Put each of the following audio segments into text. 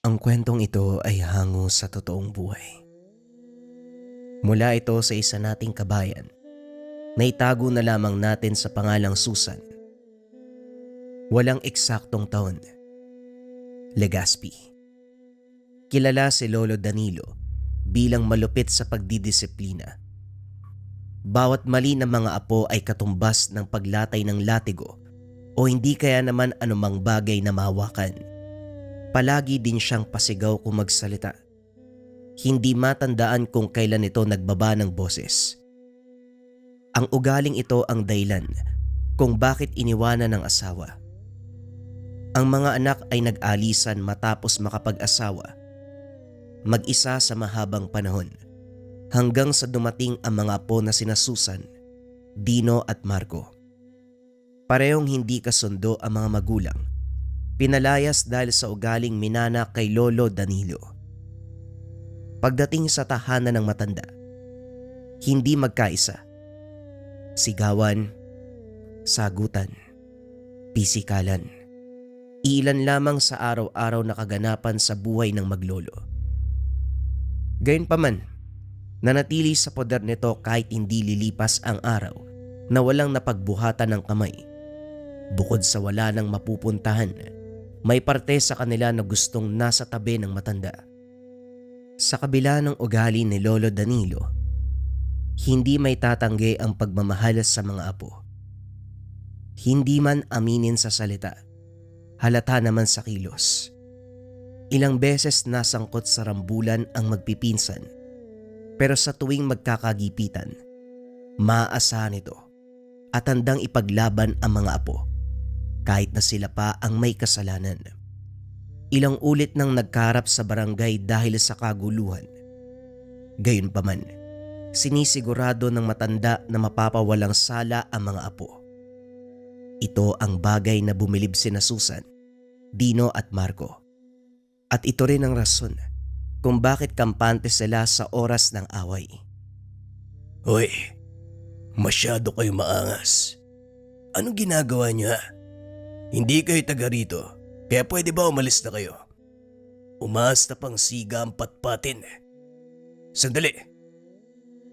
Ang kwentong ito ay hango sa totoong buhay. Mula ito sa isa nating kabayan na itago na lamang natin sa pangalang Susan. Walang eksaktong taon. Legazpi. Kilala si Lolo Danilo bilang malupit sa pagdidisiplina. Bawat mali ng mga apo ay katumbas ng paglatay ng latigo o hindi kaya naman anumang bagay na mahawakan. Palagi din siyang pasigaw kung magsalita. Hindi matandaan kung kailan ito nagbaba ng boses. Ang ugaling ito ang dahilan kung bakit iniwanan ng asawa. Ang mga anak ay nag-alisan matapos makapag-asawa. Mag-isa sa mahabang panahon hanggang sa dumating ang mga apo na sina Susan, Dino at Marco. Parehong hindi kasundo ang mga magulang. Pinalayas dahil sa ugaling minana kay Lolo Danilo. Pagdating sa tahanan ng matanda, hindi magkaisa. Sigawan, sagutan, pisikalan. Ilan lamang sa araw-araw na kaganapan sa buhay ng maglolo. Gayunpaman, nanatili sa poder nito kahit hindi lilipas ang araw na walang napagbuhatan ng kamay. Bukod sa wala nang mapupuntahan, may parte sa kanila na gustong nasa tabi ng matanda. Sa kabila ng ugali ni Lolo Danilo, hindi may tatanggi ang pagmamahal sa mga apo. Hindi man aminin sa salita, halata naman sa kilos. Ilang beses nasangkot sa rambulan ang magpipinsan, pero sa tuwing magkakagipitan, maaasahan ito at handang ipaglaban ang mga apo kahit na sila pa ang may kasalanan. Ilang ulit nang nagkaharap sa barangay dahil sa kaguluhan. Gayunpaman, sinisigurado ng matanda na mapapawalang sala ang mga apo. Ito ang bagay na bumilib sina Susan, Dino at Marco. At ito rin ang rason kung bakit kampante sila sa oras ng away. Hoy, masyado kayo maangas. Anong ginagawa niyo ha? Hindi kayo taga rito, kaya pwede ba umalis na kayo? Umaas na pang siga ang patpatin. Sandali,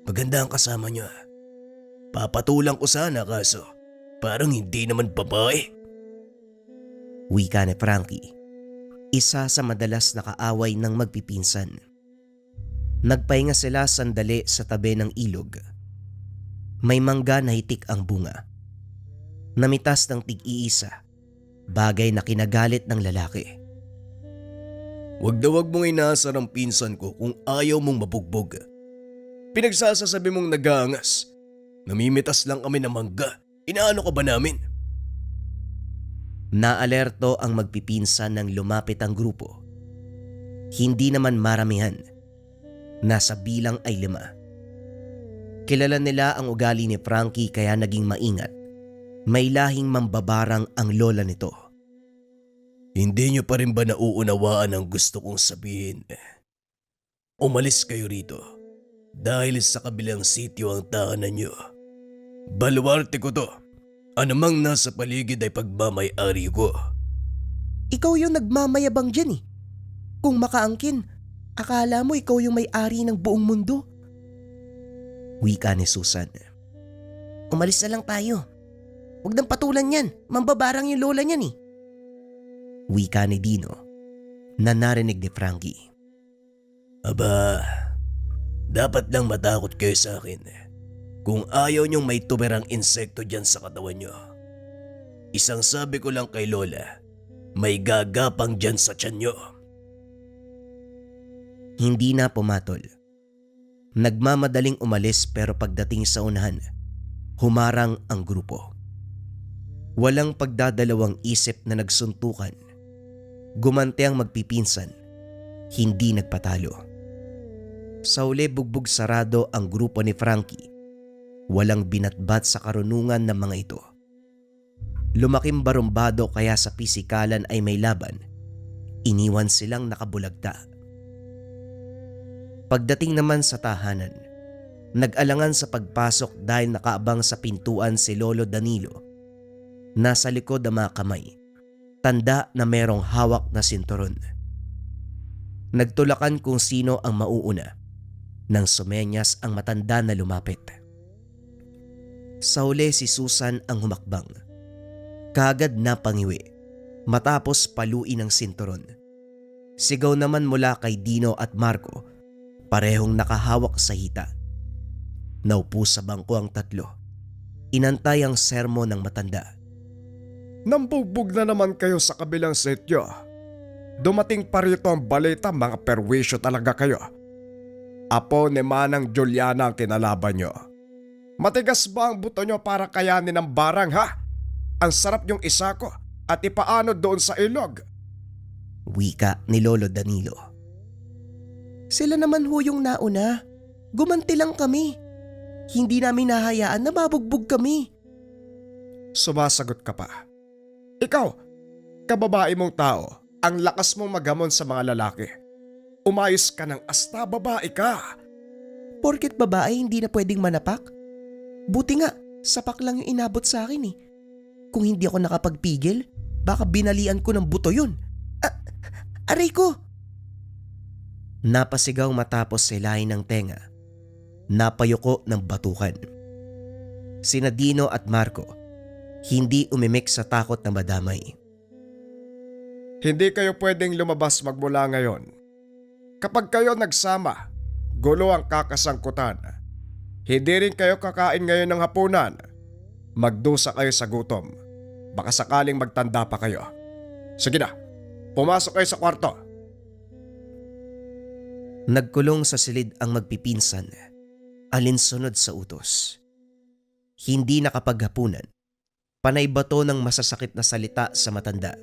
maganda ang kasama niyo ha. Papatulang ko sana kaso parang hindi naman babae. Wika ni Frankie, isa sa madalas nakaaway ng magpipinsan. Nagpahinga sila sandali sa tabi ng ilog. May mangga na hitik ang bunga. Namitas ng tig-iisa, bagay na kinagalit ng lalaki. Wag na wag mong inaasar ang pinsan ko kung ayaw mong mabugbog. Pinagsasasabi mong nag-aangas. Namimitas lang kami ng mangga. Inaano ka ba namin? Naalerto ang magpipinsan nang lumapit ang grupo. Hindi naman maramihan. Nasa bilang ay 5. Kilala nila ang ugali ni Frankie kaya naging maingat. May lahing mambabarang ang lola nito. Hindi niyo pa rin ba nauunawaan ang gusto kong sabihin? Umalis kayo rito dahil sa kabilang sityo ang tahanan niyo. Baluarte ko to. Anumang nasa paligid ay pagmamay-ari ko. Ikaw yung nagmamayabang dyan eh. Kung makaangkin, akala mo ikaw yung may-ari ng buong mundo. Wika ni Susan. Umalis na lang tayo. Huwag nang patulan yan. Mambabarang yung lola niyan eh. Wika ni Dino na narinig ni Frankie. Aba, dapat lang matakot kayo sa akin. Kung ayaw niyong may tuberang insekto dyan sa katawan niyo. Isang sabi ko lang kay Lola, may gagapang dyan sa tiyan niyo. Hindi na pumatol. Nagmamadaling umalis pero pagdating sa unahan, humarang ang grupo. Walang pagdadalawang isip na nagsuntukan. Gumante ang magpipinsan, hindi nagpatalo. Sa uli bugbog sarado ang grupo ni Frankie. Walang binatbat sa karunungan ng mga ito. Lumaking barumbado kaya sa pisikalan ay may laban. Iniwan silang nakabulagta. Pagdating naman sa tahanan, nag-alangan sa pagpasok dahil nakaabang sa pintuan si Lolo Danilo. Nasa likod ang mga kamay, tanda na merong hawak na sinturon. Nagtulakan kung sino ang mauuna nang sumenyas ang matanda na lumapit. Sa huli si Susan ang humakbang. Kaagad napangiwi matapos paluin ang sinturon. Sigaw naman mula kay Dino at Marco, parehong nakahawak sa hita. Naupo sa bangko ang tatlo. Inantay ang sermo ng matanda. Nambugbog na naman kayo sa kabilang setyo. Dumating pa rito ang balita, mga perwisyo talaga kayo. Apo ni Manang Juliana ang kinalaban nyo. Matigas ba ang buto nyo para kayanin ng barang, ha? Ang sarap yung isako at ipaano doon sa ilog. Wika ni Lolo Danilo. Sila naman ho yung nauna. Gumanti lang kami. Hindi namin nahayaan na mabugbog kami. Sumasagot ka pa. Ikaw, kababae mong tao, ang lakas mong magamon sa mga lalaki. Umayos ka ng asta, babae ka. Porket babae hindi na pwedeng manapak? Buti nga, sapak lang yung inabot sa akin eh. Kung hindi ako nakapagpigil, baka binalian ko ng buto yun. Aray ko! Napasigaw matapos silahin ng tenga. Napayuko ng batukan. Sina Dino at Marco hindi umimik sa takot na madamay. Hindi kayo pwedeng lumabas magmula ngayon. Kapag kayo nagsama, gulo ang kakasangkutan. Hindi rin kayo kakain ngayon ng hapunan. Magdusa kayo sa gutom. Baka sakaling magtanda pa kayo. Sige na, pumasok kayo sa kwarto. Nagkulong sa silid ang magpipinsan, alinsunod sa utos. Hindi nakapaghapunan, panay bato ng masasakit na salita sa matanda.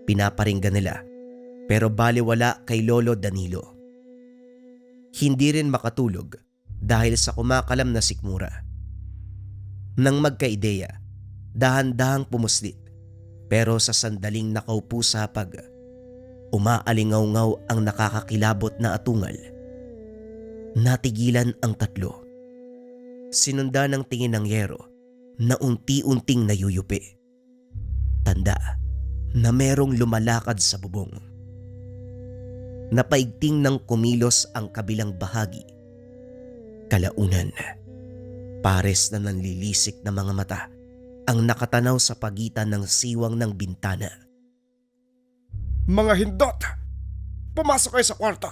Pinaparinggan nila, pero baliwala kay Lolo Danilo. Hindi rin makatulog dahil sa kumakalam na sikmura. Nang magkaideya, dahan-dahang pumuslit, pero sa sandaling nakaupo sa hapag, umaalingaw-ngaw ang nakakakilabot na atungal. Natigilan ang tatlo. Sinunda ng tingin ng Yero na unti-unting nayuyupi. Tanda na merong lumalakad sa bubong. Napaigting ng kumilos ang kabilang bahagi. Kalaunan, pares na nanlilisik na mga mata ang nakatanaw sa pagitan ng siwang ng bintana. Mga hindot! Pumasok kayo sa kwarto!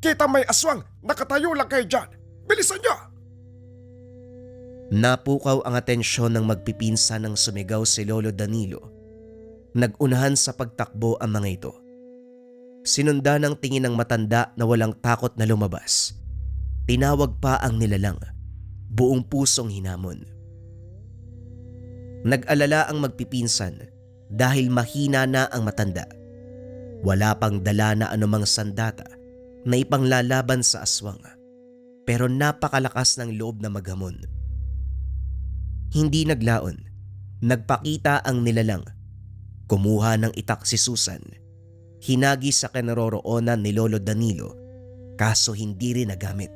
Kita may aswang! Nakatayo lang kayo dyan! Bilisan nyo! Napukaw ang atensyon ng magpipinsa ng sumigaw si Lolo Danilo. Nagunahan sa pagtakbo ang mga ito. Sinunda ng tingin ng matanda na walang takot na lumabas. Tinawag pa ang nilalang, buong pusong hinamon. Nag-alala ang magpipinsan dahil mahina na ang matanda. Wala pang dala na anumang sandata na ipanglalaban sa aswang, pero napakalakas ng loob na maghamon. Hindi naglaon, nagpakita ang nilalang. Kumuha ng itak si Susan, hinagi sa kinaroroonan ni Lolo Danilo, kaso hindi rin nagamit.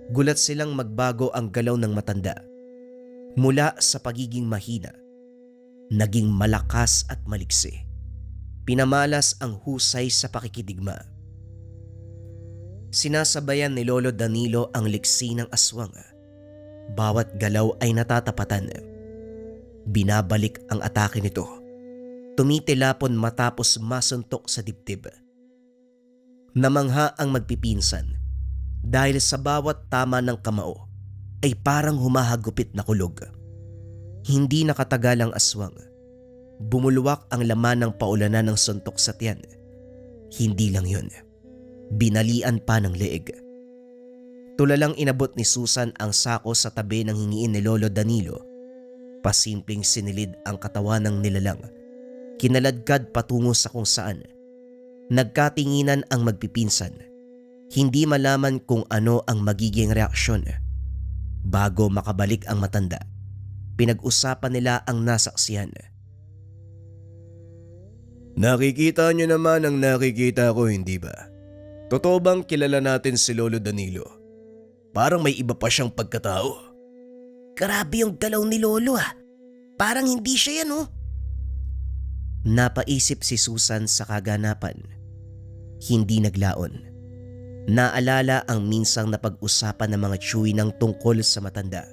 Gulat silang magbago ang galaw ng matanda. Mula sa pagiging mahina, naging malakas at maliksi. Pinamalas ang husay sa pakikidigma. Sinasabayan ni Lolo Danilo ang liksi ng aswang. Bawat galaw ay natatapatan. Binabalik ang atake nito. Tumitilapon matapos masuntok sa dibdib. Namangha ang magpipinsan dahil sa bawat tama ng kamao ay parang humahagupit na kulog. Hindi nakatagal ang aswang. Bumulwak ang laman ng paulanan ng suntok sa tiyan. Hindi lang yun. Binalian pa ng leeg. Tulalang inabot ni Susan ang sako sa tabi ng hingiin ni Lolo Danilo. Pasimpleng sinilid ang katawan ng nilalang. Kinaladkad patungo sa kung saan. Nagkatinginan ang magpipinsan. Hindi malaman kung ano ang magiging reaksyon. Bago makabalik ang matanda, pinag-usapan nila ang nasaksihan. Nakikita nyo naman ang nakikita ko, hindi ba? Totoo bang kilala natin si Lolo Danilo? Parang may iba pa siyang pagkatao. Grabe yung galaw ni Lolo ah. Parang hindi siya yan oh. Napaisip si Susan sa kaganapan. Hindi naglaon. Naalala ang minsang napag-usapan ng mga Chewy ng tungkol sa matanda.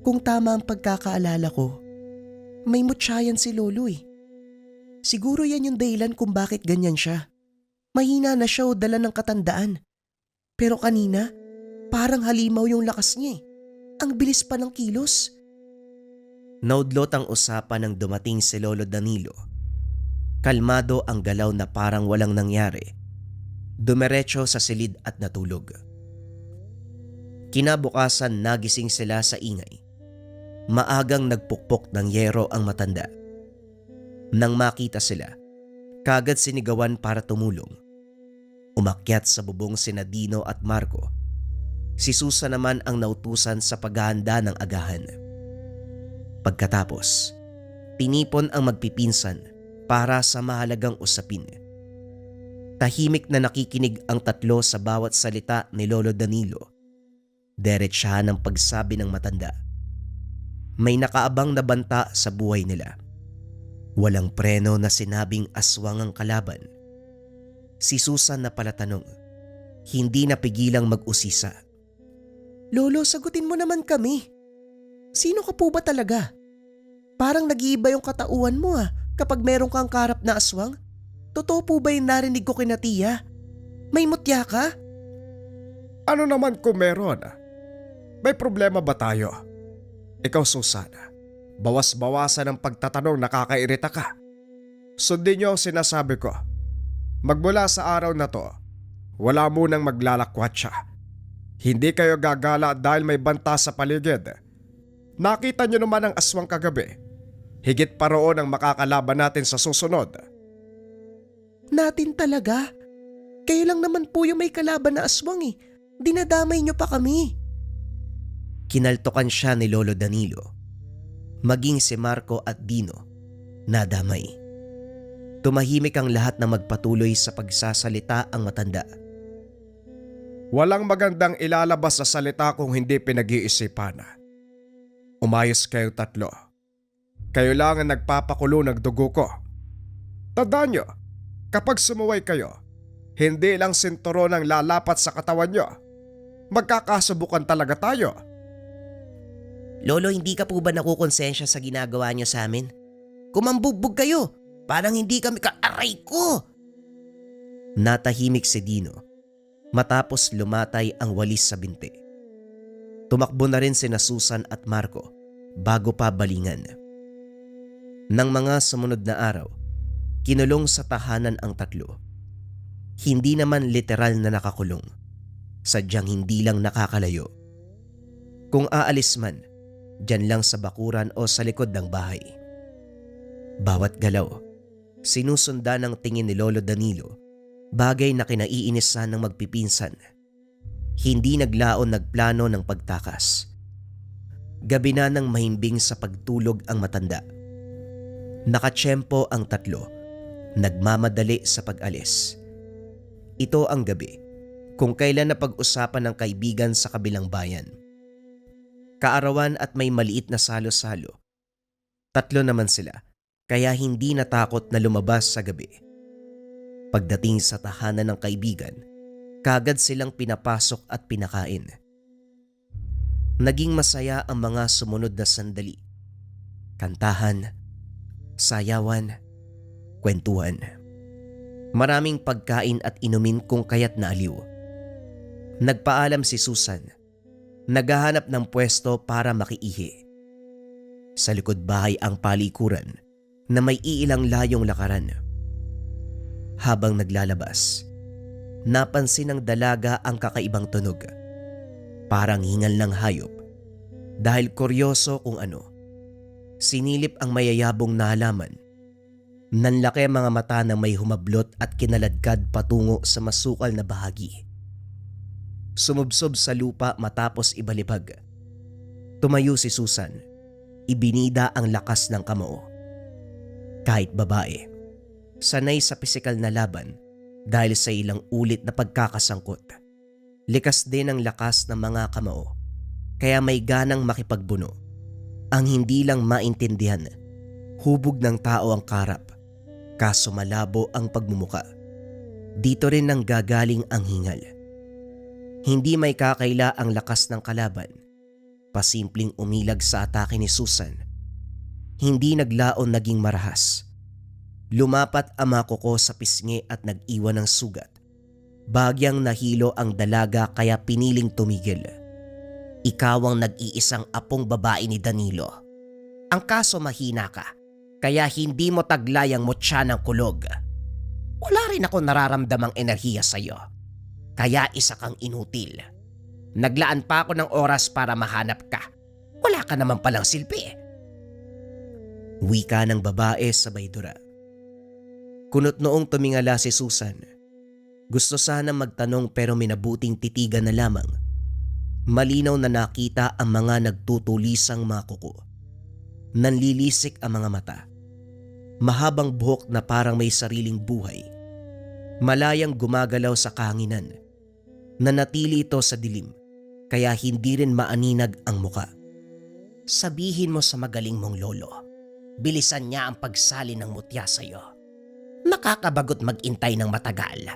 Kung tama ang pagkakaalala ko, may mutyayan si Lolo eh. Siguro yan yung dahilan kung bakit ganyan siya. Mahina na siya o dala ng katandaan. Pero kanina, parang halimaw yung lakas niya eh. Ang bilis pa ng kilos. Naudlot ang usapan nang dumating si Lolo Danilo. Kalmado ang galaw na parang walang nangyari. Dumiretso sa silid at natulog. Kinabukasan nagising sila sa ingay. Maagang nagpukpok ng yero ang matanda. Nang makita sila, kagad sinigawan para tumulong. Umakyat sa bubong sina Dino at Marco. Si Susan naman ang nautusan sa paghahanda ng agahan. Pagkatapos, tinipon ang magpipinsan para sa mahalagang usapin. Tahimik na nakikinig ang tatlo sa bawat salita ni Lolo Danilo. Diretsahan ang pagsabi ng matanda. May nakaabang na banta sa buhay nila. Walang preno na sinabing aswang ang kalaban. Si Susan na palatanong, hindi napigilang mag-usisa. Lolo, sagutin mo naman kami. Sino ka po ba talaga? Parang nag-iiba yung katauhan mo kapag meron kang karap na aswang. Totoo po ba yung narinig ko kina Tia? May mutya ka? Ano naman kung meron? May problema ba tayo? Ikaw, Susana, bawas-bawasan ang pagtatanong, nakakairita ka. Sundin niyo ang sinasabi ko. Magmula sa araw na to, wala munang maglalakwat siya. Hindi kayo gagala dahil may banta sa paligid. Nakita niyo naman ang aswang kagabi. Higit pa roon ang makakalaban natin sa susunod. Natin talaga? Kayo lang naman po yung may kalaban na aswang eh. Dinadamay niyo pa kami. Kinaltokan siya ni Lolo Danilo. Maging si Marco at Dino, nadamay. Tumahimik ang lahat na magpatuloy sa pagsasalita ang matanda. Walang magandang ilalabas sa salita kung hindi pinag-iisipan. Umayos kayo tatlo. Kayo lang ang nagpapakulo ng dugo ko. Tandaan nyo, kapag sumuway kayo, hindi lang sinturon ang lalapat sa katawan nyo. Magkakasubukan talaga tayo. Lolo, hindi ka po ba nakukonsensya sa ginagawa niyo sa amin? Kumambugbog kayo, parang hindi kami ka-aray ko! Natahimik si Dino matapos lumatay ang walis sa binti. Tumakbo na rin sina Susan at Marco bago pa balingan. Nang mga sumunod na araw, kinulong sa tahanan ang tatlo. Hindi naman literal na nakakulong, sadyang hindi lang nakakalayo. Kung aalis man, diyan lang sa bakuran o sa likod ng bahay. Bawat galaw, sinusundan ng tingin ni Lolo Danilo, bagay na kinaiinisan ng magpipinsan. Hindi nagplano ng pagtakas. Gabi na nang mahimbing sa pagtulog ang matanda. Nakatsyempo ang tatlo, nagmamadali sa pag-alis. Ito ang gabi, kung kailan na pag-usapan ng kaibigan sa kabilang bayan. Kaarawan at may maliit na salo-salo. Tatlo naman sila, kaya hindi natakot na lumabas sa gabi. Pagdating sa tahanan ng kaibigan, kagad silang pinapasok at pinakain. Naging masaya ang mga sumunod na sandali. Kantahan, sayawan, kwentuhan. Maraming pagkain at inumin kung kaya't naaliw. Nagpaalam si Susan. Naghahanap ng pwesto para makiihi. Sa likod bahay ang palikuran na may iilang layong lakaran. Habang naglalabas, napansin ng dalaga ang kakaibang tunog. Parang hingal ng hayop. Dahil kuryoso kung ano, sinilip ang mayayabong na halaman. Nanlaki ang mga mata na may humablot at kinaladkad patungo sa masukal na bahagi. Sumubsob sa lupa matapos ibalibag. Tumayo si Susan. Ibinida ang lakas ng kamao. Kahit babae, sanay sa pisikal na laban dahil sa ilang ulit na pagkakasangkot. Likas din ang lakas ng mga kamao, kaya may ganang makipagbuno. Ang hindi lang maintindihan, hubog ng tao ang karap, kaso malabo ang pagmumuka. Dito rin nang gagaling ang hingal. Hindi may kakaila ang lakas ng kalaban. Pasimpleng umilag sa atake ni Susan. Hindi naglaon naging marahas. Lumapat ang mga kuko sa pisngi at nag-iwan ng sugat. Bagyang nahilo ang dalaga kaya piniling tumigil. Ikaw ang nag-iisang apong babae ni Danilo. Ang kaso mahina ka, kaya hindi mo taglay ang mutya ng kulog. Wala rin ako nararamdamang enerhiya sa'yo, kaya isa kang inutil. Naglaan pa ako ng oras para mahanap ka. Wala ka naman palang silbi. Wika ng babae sabay dura. Kunot noong tumingala si Susan. Gusto sana magtanong pero minabuting titigan na lamang. Malinaw na nakita ang mga nagtutulisang mga kuko. Nanlilisik ang mga mata. Mahabang buhok na parang may sariling buhay. Malayang gumagalaw sa kahanginan. Nanatili ito sa dilim, kaya hindi rin maaninag ang muka. Sabihin mo sa magaling mong lolo, bilisan niya ang pagsali ng mutya sa'yo. Nakakabagot mag-intay ng matagal.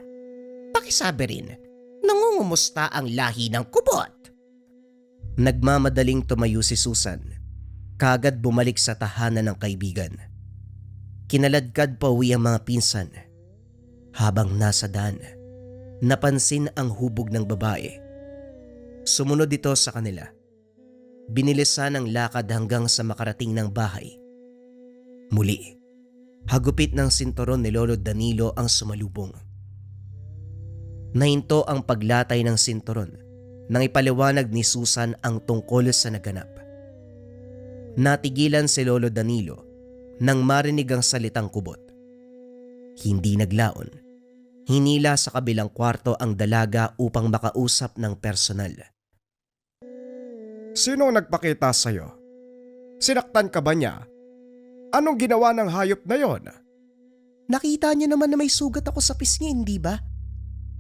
Pakisabi rin, nangungumusta ang lahi ng kubot. Nagmamadaling tumayo si Susan. Kagad bumalik sa tahanan ng kaibigan. Kinaladkad pa uwi ang mga pinsan. Habang nasa daan, napansin ang hubog ng babae. Sumunod ito sa kanila. Binilisan ang lakad hanggang sa makarating ng bahay. Muli, hagupit ng sinturon ni Lolo Danilo ang sumalubong. Nahinto ang paglatay ng sinturon nang ipaliwanag ni Susan ang tungkol sa naganap. Natigilan si Lolo Danilo nang marinig ang salitang kubot. Hindi naglaon. Hinila sa kabilang kwarto ang dalaga upang makausap ng personal. Sino ang nagpakita sa'yo? Sinaktan ka ba niya? Anong ginawa ng hayop na yon? Nakita niyo naman na may sugat ako sa pisngi, hindi ba?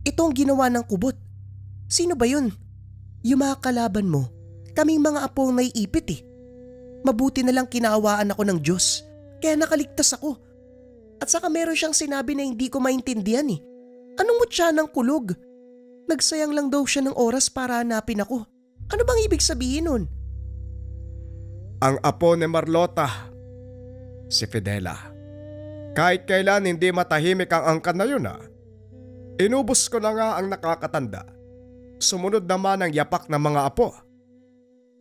Ito ang ginawa ng kubot. Sino ba yun? Yung mga kalaban mo. Kaming mga apo ang naiipit eh. Mabuti na lang kinaawaan ako ng Diyos. Kaya nakaligtas ako. At saka meron siyang sinabi na hindi ko maintindihan eh. Anong mutya ng kulog? Nagsayang lang daw siya ng oras para hanapin ako. Ano bang ibig sabihin nun? Ang apo ni Marlota, si Fidela. Kahit kailan hindi matahimik ang angkan na yun. Inubos ko na nga ang nakakatanda. Sumunod naman ang yapak ng mga apo.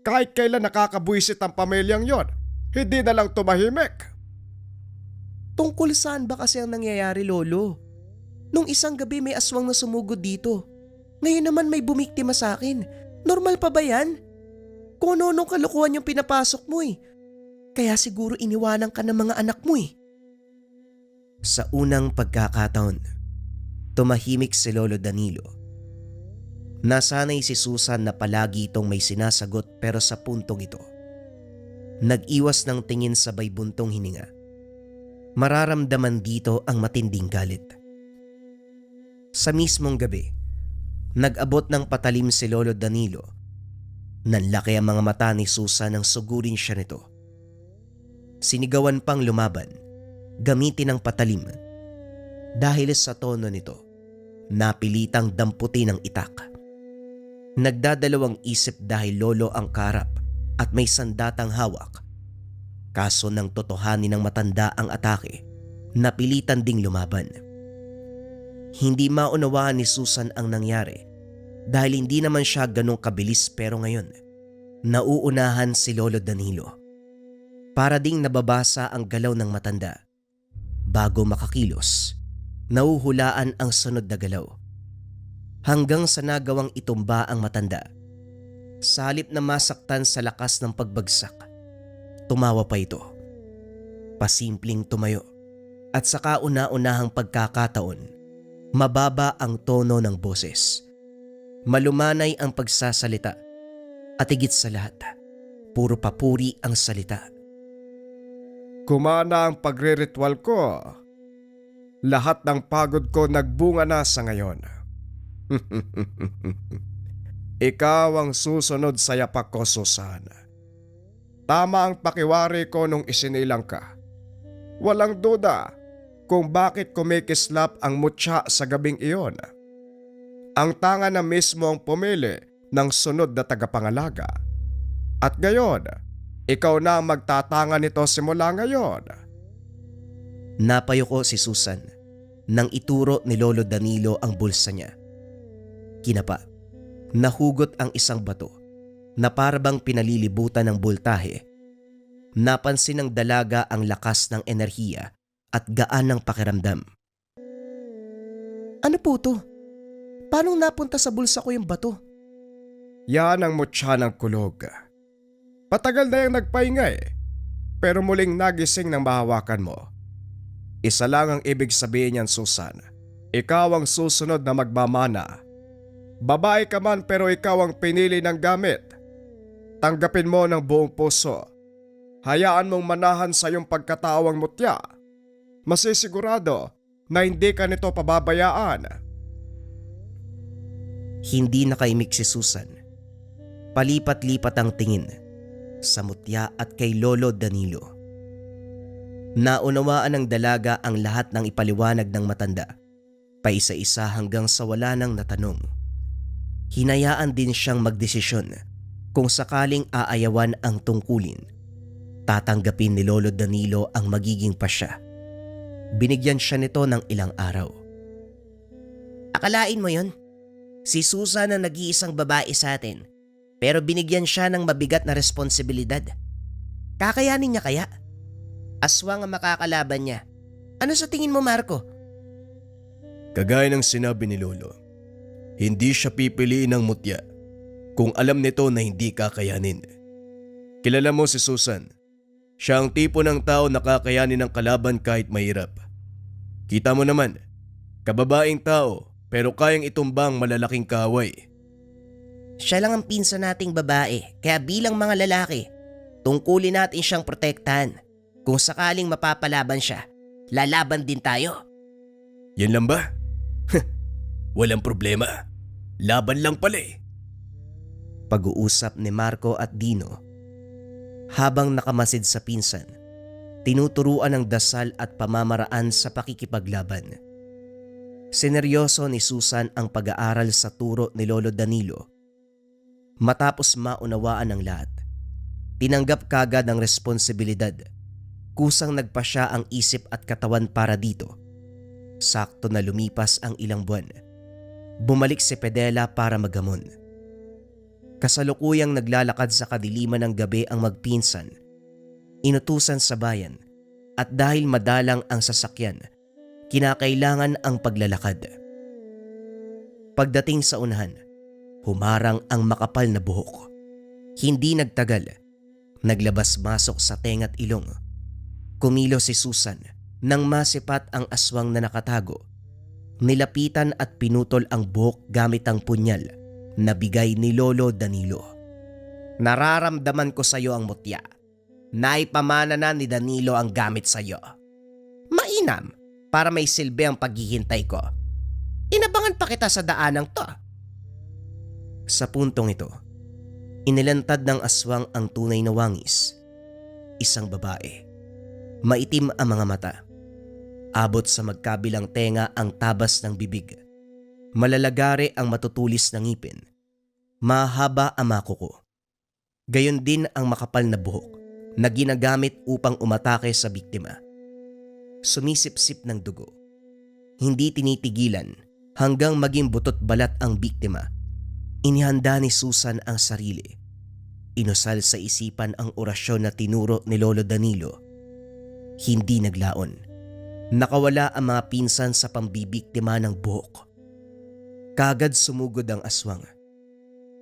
Kahit kailan nakakabuisit ang pamilyang yon, hindi na lang tumahimik. Tungkol saan ba kasi ang nangyayari, Lolo? Nung isang gabi may aswang na sumugod dito. Ngayon naman may bumiktima sa akin. Normal pa ba yan? Kung ano-anong kalokohan yung pinapasok mo eh. Kaya siguro iniwanan ka ng mga anak mo eh. Sa unang pagkakataon, tumahimik si Lolo Danilo. Nasanay si Susan na palagi itong may sinasagot pero sa puntong ito. Nag-iwas ng tingin sabay buntong hininga. Mararamdaman dito ang matinding galit. Sa mismong gabi, nag-abot ng patalim si Lolo Danilo. Nanlaki ang mga mata ni Susan nang sugurin siya nito. Sinigawan pang lumaban, gamitin ang patalim. Dahil sa tono nito, napilitang damputi ng itak. Nagdadalawang isip dahil lolo ang karap at may sandatang hawak. Kaso nang totohanin ng matanda ang atake, napilitan ding lumaban. Hindi maunawaan ni Susan ang nangyari dahil hindi naman siya ganong kabilis pero ngayon, nauunahan si Lolo Danilo. Para ding nababasa ang galaw ng matanda. Bago makakilos, nauhulaan ang sunod na galaw. Hanggang sa nagawang itumba ang matanda. Sa halip na masaktan sa lakas ng pagbagsak, tumawa pa ito. Pasimpleng tumayo at sa kauna-unahang pagkakataon, mababa ang tono ng boses. Malumanay ang pagsasalita at higit sa lahat, puro papuri ang salita. Kumana ang pagre-ritual ko. Lahat ng pagod ko nagbunga na sa ngayon. Ikaw ang susunod sa yapak ko, Susan. Tama ang pakiwari ko nung isinilang ka. Walang duda, kung bakit kumikislap ang mutya sa gabing iyon. Ang tanga na mismo ang pumili ng sunod na tagapangalaga. At ngayon, ikaw na ang magtatanga nito simula ngayon. Napayuko si Susan nang ituro ni Lolo Danilo ang bulsa niya. Kinapa, nahugot ang isang bato na parabang pinalilibutan ng bultahe. Napansin ng dalaga ang lakas ng enerhiya at gaan ng pakiramdam. Ano po to? Paano napunta sa bulsa ko yung bato? Yan ang mutya ng kulog. Patagal na yung nagpahinga pero muling nagising nang mahawakan mo. Isa lang ang ibig sabihin niyan, Susan. Ikaw ang susunod na magmamana. Babae ka man pero ikaw ang pinili ng gamit. Tanggapin mo ng buong puso. Hayaan mong manahan sa iyong pagkatao ang mutya. Masisigurado na hindi ka nito pababayaan. Hindi nakaimik si Susan. Palipat-lipat ang tingin sa mutya at kay Lolo Danilo. Naunawaan ng dalaga ang lahat ng ipaliwanag ng matanda, paisa-isa hanggang sa wala nang natanong. Hinayaan din siyang magdesisyon kung sakaling aayawan ang tungkulin. Tatanggapin ni Lolo Danilo ang magiging pasya. Binigyan siya nito ng ilang araw. Akalain mo yon? Si Susan ang nag-iisang babae sa atin, pero binigyan siya ng mabigat na responsibilidad. Kakayanin niya kaya? Aswang ang makakalaban niya. Ano sa tingin mo, Marco? Kagaya ng sinabi ni Lolo, hindi siya pipiliin ng mutya kung alam nito na hindi kakayanin. Kilala mo si Susan. Siya ang tipo ng tao na kakayanin ng kalaban kahit mahirap. Kita mo naman, kababaeng tao pero kayang itumbang malalaking kaaway. Siya lang ang pinsan nating babae, kaya bilang mga lalaki, tungkulin natin siyang protektahan. Kung sakaling mapapalaban siya, lalaban din tayo. Yan lang ba? Walang problema. Laban lang pala Pag-uusap ni Marco at Dino. Habang nakamasid sa pinsan, tinuturuan ng dasal at pamamaraan sa pakikipaglaban. Seneryoso ni Susan ang pag-aaral sa turo ni Lolo Danilo. Matapos maunawaan ng lahat, tinanggap kagad ang responsibilidad. Kusang nagpa siya ang isip at katawan para dito. Sakto na lumipas ang ilang buwan. Bumalik si Pedela para maghamon. Kasalukuyang naglalakad sa kadiliman ng gabi ang magpinsan. Inutusan sa bayan at dahil madalang ang sasakyan, kinakailangan ang paglalakad. Pagdating sa unahan, humarang ang makapal na buhok. Hindi nagtagal, naglabas-masok sa tenga't ilong. Kumilo si Susan nang masipat ang aswang na nakatago. Nilapitan at pinutol ang buhok gamit ang punyal na bigay ni Lolo Danilo. Nararamdaman ko sa iyo ang mutya. Naipamana na ni Danilo ang gamit sa iyo. Mainam para may silbi ang paghihintay ko. Inabangan pa kita sa daanang to. Sa puntong ito, inilantad ng aswang ang tunay na wangis. Isang babae. Maitim ang mga mata. Abot sa magkabilang tenga ang tabas ng bibig. Malalagari ang matutulis na ngipin. Mahaba ang makuko. Gayon din ang makapal na buhok na ginagamit upang umatake sa biktima. Sumisip-sip ng dugo. Hindi tinitigilan hanggang maging butot balat ang biktima. Inihanda ni Susan ang sarili. Inusal sa isipan ang orasyon na tinuro ni Lolo Danilo. Hindi naglaon. Nakawala ang mga pinsan sa pambibiktima ng buhok. Kagad sumugod ang aswang.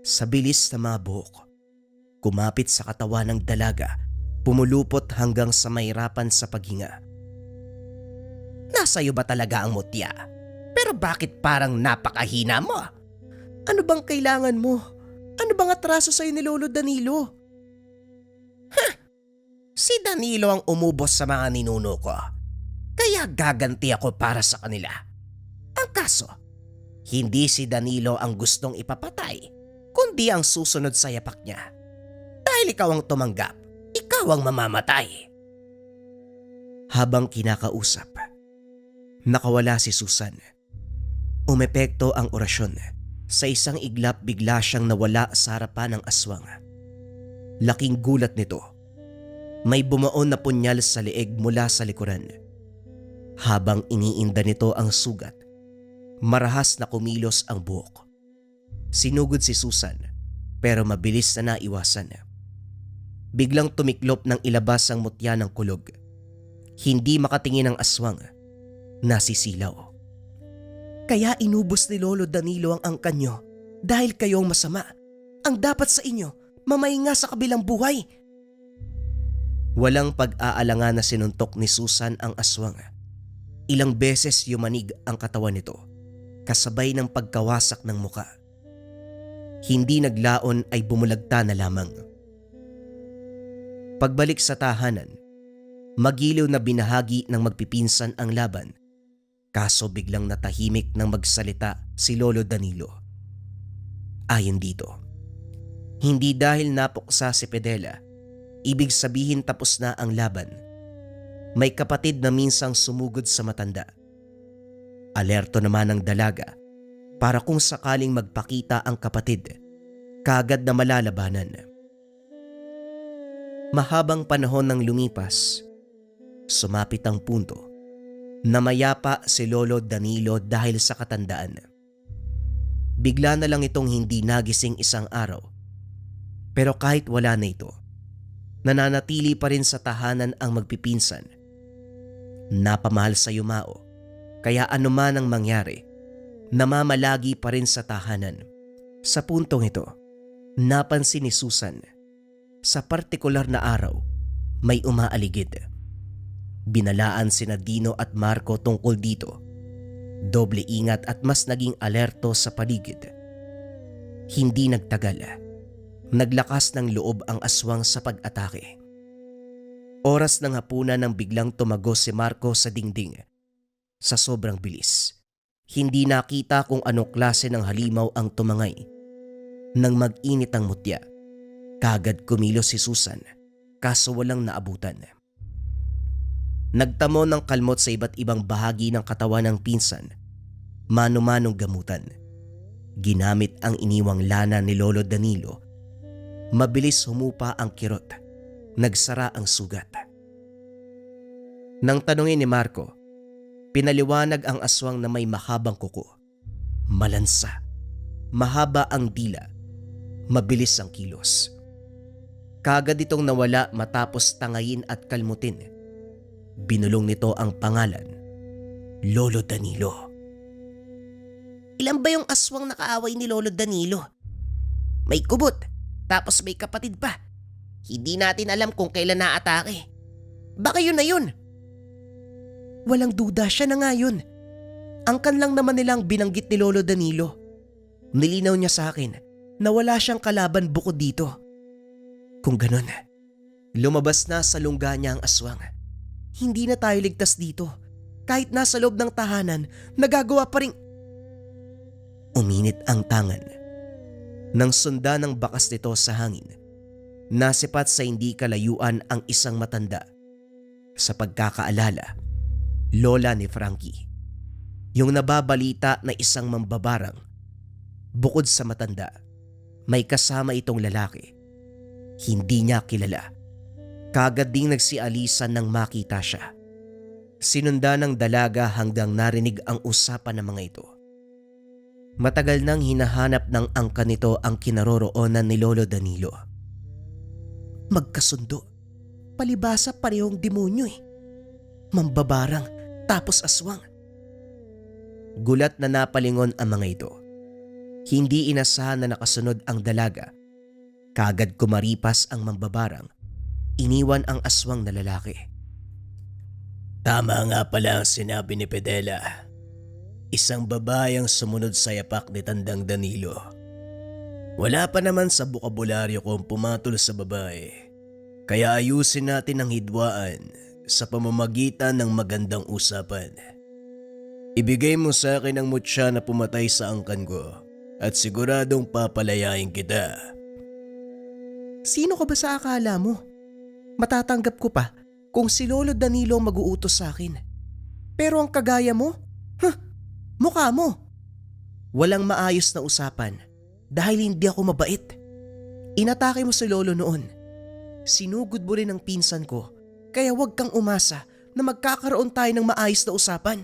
Sa bilis na mga buhok, kumapit sa katawan ng dalaga, pumulupot hanggang sa mahirapan sa paghinga. Nasa iyo ba talaga ang mutya? Pero bakit parang napakahina mo? Ano bang kailangan mo? Ano bang atraso sa'yo ni Lolo Danilo? Si Danilo ang umubos sa mga ninuno ko. Kaya gaganti ako para sa kanila. Ang kaso, hindi si Danilo ang gustong ipapatay, kundi ang susunod sa yapak niya. Dahil ikaw ang tumanggap, ikaw ang mamamatay. Habang kinakausap, Nakawala si Susan. Umepekto ang orasyon. Sa isang iglap bigla siyang nawala sa harapan ng aswang. Laking gulat nito. May bumaon na punyal sa leeg mula sa likuran. Habang iniinda nito ang sugat, marahas na kumilos ang buhok. Sinugod si Susan pero mabilis na naiwasan. Biglang tumiklop ng ilabas ang mutya ng kulog. Hindi makatingin ang aswang. Nasisilaw. Kaya inubos ni Lolo Danilo ang angkan nyo dahil kayong masama. Ang dapat sa inyo, mamahinga sa kabilang buhay. Walang pag-aalangan na sinuntok ni Susan ang aswang. Ilang beses yumanig ang katawan nito, kasabay ng pagkawasak ng muka. Hindi naglaon ay bumulagta na lamang. Pagbalik sa tahanan, magiliw na binahagi ng magpipinsan ang laban. Kaso biglang natahimik nang magsalita si Lolo Danilo. Ayon dito, hindi dahil napuksa si Pedela, ibig sabihin tapos na ang laban. May kapatid na minsang sumugod sa matanda. Alerto naman ang dalaga para kung sakaling magpakita ang kapatid, kagad na malalabanan. Mahabang panahon nang lumipas, sumapit ang punto na mayapa si Lolo Danilo dahil sa katandaan. Bigla na lang itong hindi nagising isang araw. Pero kahit wala na ito, nananatili pa rin sa tahanan ang magpipinsan. Napamahal sa yumao, kaya anuman ang mangyari, namamalagi pa rin sa tahanan. Sa puntong ito, napansin ni Susan, sa partikular na araw, may umaaligid. Binalaan sina Dino at Marco tungkol dito. Doble ingat at mas naging alerto sa paligid. Hindi nagtagal. Naglakas ng loob ang aswang sa pag-atake. Oras ng hapunan nang biglang tumagos si Marco sa dingding. Sa sobrang bilis, hindi nakita kung anong klase ng halimaw ang tumangay. Nang mag-init ang mutya, kagad kumilos si Susan, kaso walang naabutan. Nagtamo ng kalmot sa iba't ibang bahagi ng katawan ng pinsan, mano-manong gamutan. Ginamit ang iniwang lana ni Lolo Danilo. Mabilis humupa ang kirot, nagsara ang sugat. Nang tanungin ni Marco, pinaliwanag ang aswang na may mahabang kuko, malansa, mahaba ang dila, mabilis ang kilos. Kagad itong nawala matapos tangayin at kalmutin. Binulong nito ang pangalan, Lolo Danilo. Ilan ba yung aswang nakaaway ni Lolo Danilo? May kubot, tapos may kapatid pa. Hindi natin alam kung kailan naatake. Baka yun na yun. Walang duda, siya na nga yun. Angkan lang naman nilang binanggit ni Lolo Danilo. Nilinaw niya sa akin na wala siyang kalaban bukod dito. Kung ganun, lumabas na sa lungga niya ang aswang. Hindi na tayo ligtas dito. Kahit nasa loob ng tahanan, nagagawa pa rin. Uminit ang tangan. Nang sunda ng bakas nito sa hangin, nasipat sa hindi kalayuan ang isang matanda. Sa pagkakaalala, lola ni Frankie. Yung nababalita na isang mambabarang. Bukod sa matanda, may kasama itong lalaki. Hindi niya kilala. Kagad ding nagsialisan nang makita siya. Sinunda ng dalaga hanggang narinig ang usapan ng mga ito. Matagal nang hinahanap ng angka nito ang kinaroroonan ni Lolo Danilo. Magkasundo. Palibasa parehong demonyo eh. Mambabarang tapos aswang. Gulat na napalingon ang mga ito. Hindi inasahan na nakasunod ang dalaga. Kagad kumaripas ang mambabarang. Iniwan ang aswang na lalaki. Tama nga pala ang sinabi ni Pedela. Isang babae ang sumunod sa yapak ni Tandang Danilo. Wala pa naman sa bukabularyo kung pumatol sa babae. Kaya ayusin natin ang hidwaan sa pamamagitan ng magandang usapan. Ibigay mo sa akin ang mutya na pumatay sa angkan ko at siguradong papalayain kita. Sino ka ba sa akala mo? Matatanggap ko pa kung si Lolo Danilo ang mag-uutos sa akin. Pero ang kagaya mo? Mukha mo. Walang maayos na usapan dahil hindi ako mabait. Inatake mo si lolo noon. Sinugod mo rin ang pinsan ko, kaya huwag kang umasa na magkakaroon tayo ng maayos na usapan.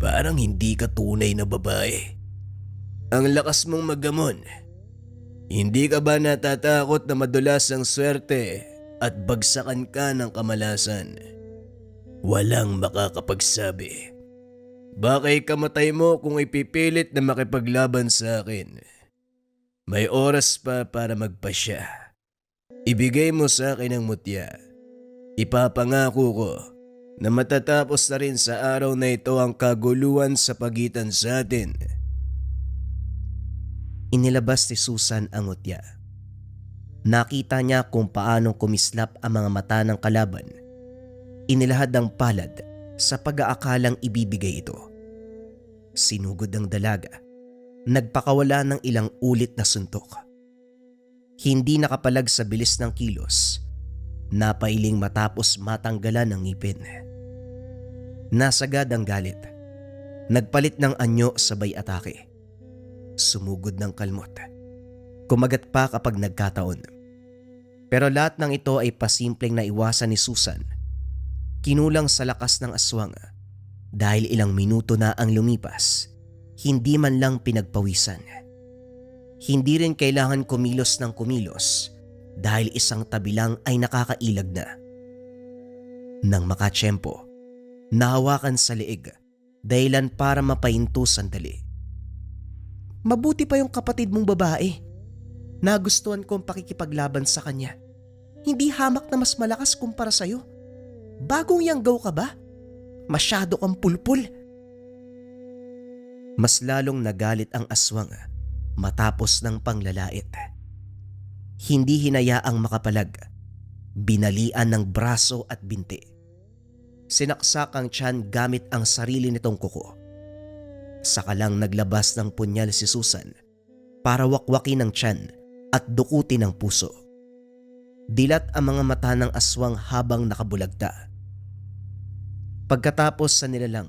Parang hindi ka tunay na babae. Ang lakas mong magamon. Hindi ka ba natatakot na madulas ang swerte at bagsakan ka ng kamalasan? Walang makakapagsabi. Baka ikamatay mo kung ipipilit na makipaglaban sa akin. May oras pa para magpasya. Ibigay mo sa akin ang mutya. Ipapangako ko na matatapos na rin sa araw na ito ang kaguluhan sa pagitan sa atin. Inilabas ni Susan ang mutya. Nakita niya kung paanong kumislap ang mga mata ng kalaban. Inilahad ang palad sa pag-aakalang ibibigay ito. Sinugod ang dalaga. Nagpakawala ng ilang ulit na suntok. Hindi nakapalag sa bilis ng kilos. Napailing matapos matanggalan ng ngipin. Nasagad ang galit. Nagpalit ng anyo sabay atake. Sumugod ng kalmot. Kumagat pa kapag nagkataon. Pero lahat ng ito ay pasimpleng naiwasan ni Susan. Kinulang sa lakas ng aswang dahil ilang minuto na ang lumipas, hindi man lang pinagpawisan. Hindi rin kailangan kumilos ng kumilos dahil isang tabi lang ay nakakailag na. Nang makatsyempo, nahawakan sa leeg dahilan para mapahinto sandali. Mabuti pa yung kapatid mong babae. Nagustuhan ko ang pakikipaglaban sa kanya. Hindi hamak na mas malakas kumpara sa'yo. Bagong yanggaw ka ba? Masyado kang pulpul. Mas lalong nagalit ang aswang matapos ng panglalait. Hindi hinayaang makapalag. Binalian ng braso at binti. Sinaksak ang tiyan gamit ang sarili nitong kuko. Saka lang naglabas ng punyal si Susan para wakwakin ang tiyan at dukutin ang puso. Dilat ang mga mata ng aswang habang nakabulagta. Pagkatapos sa nilalang,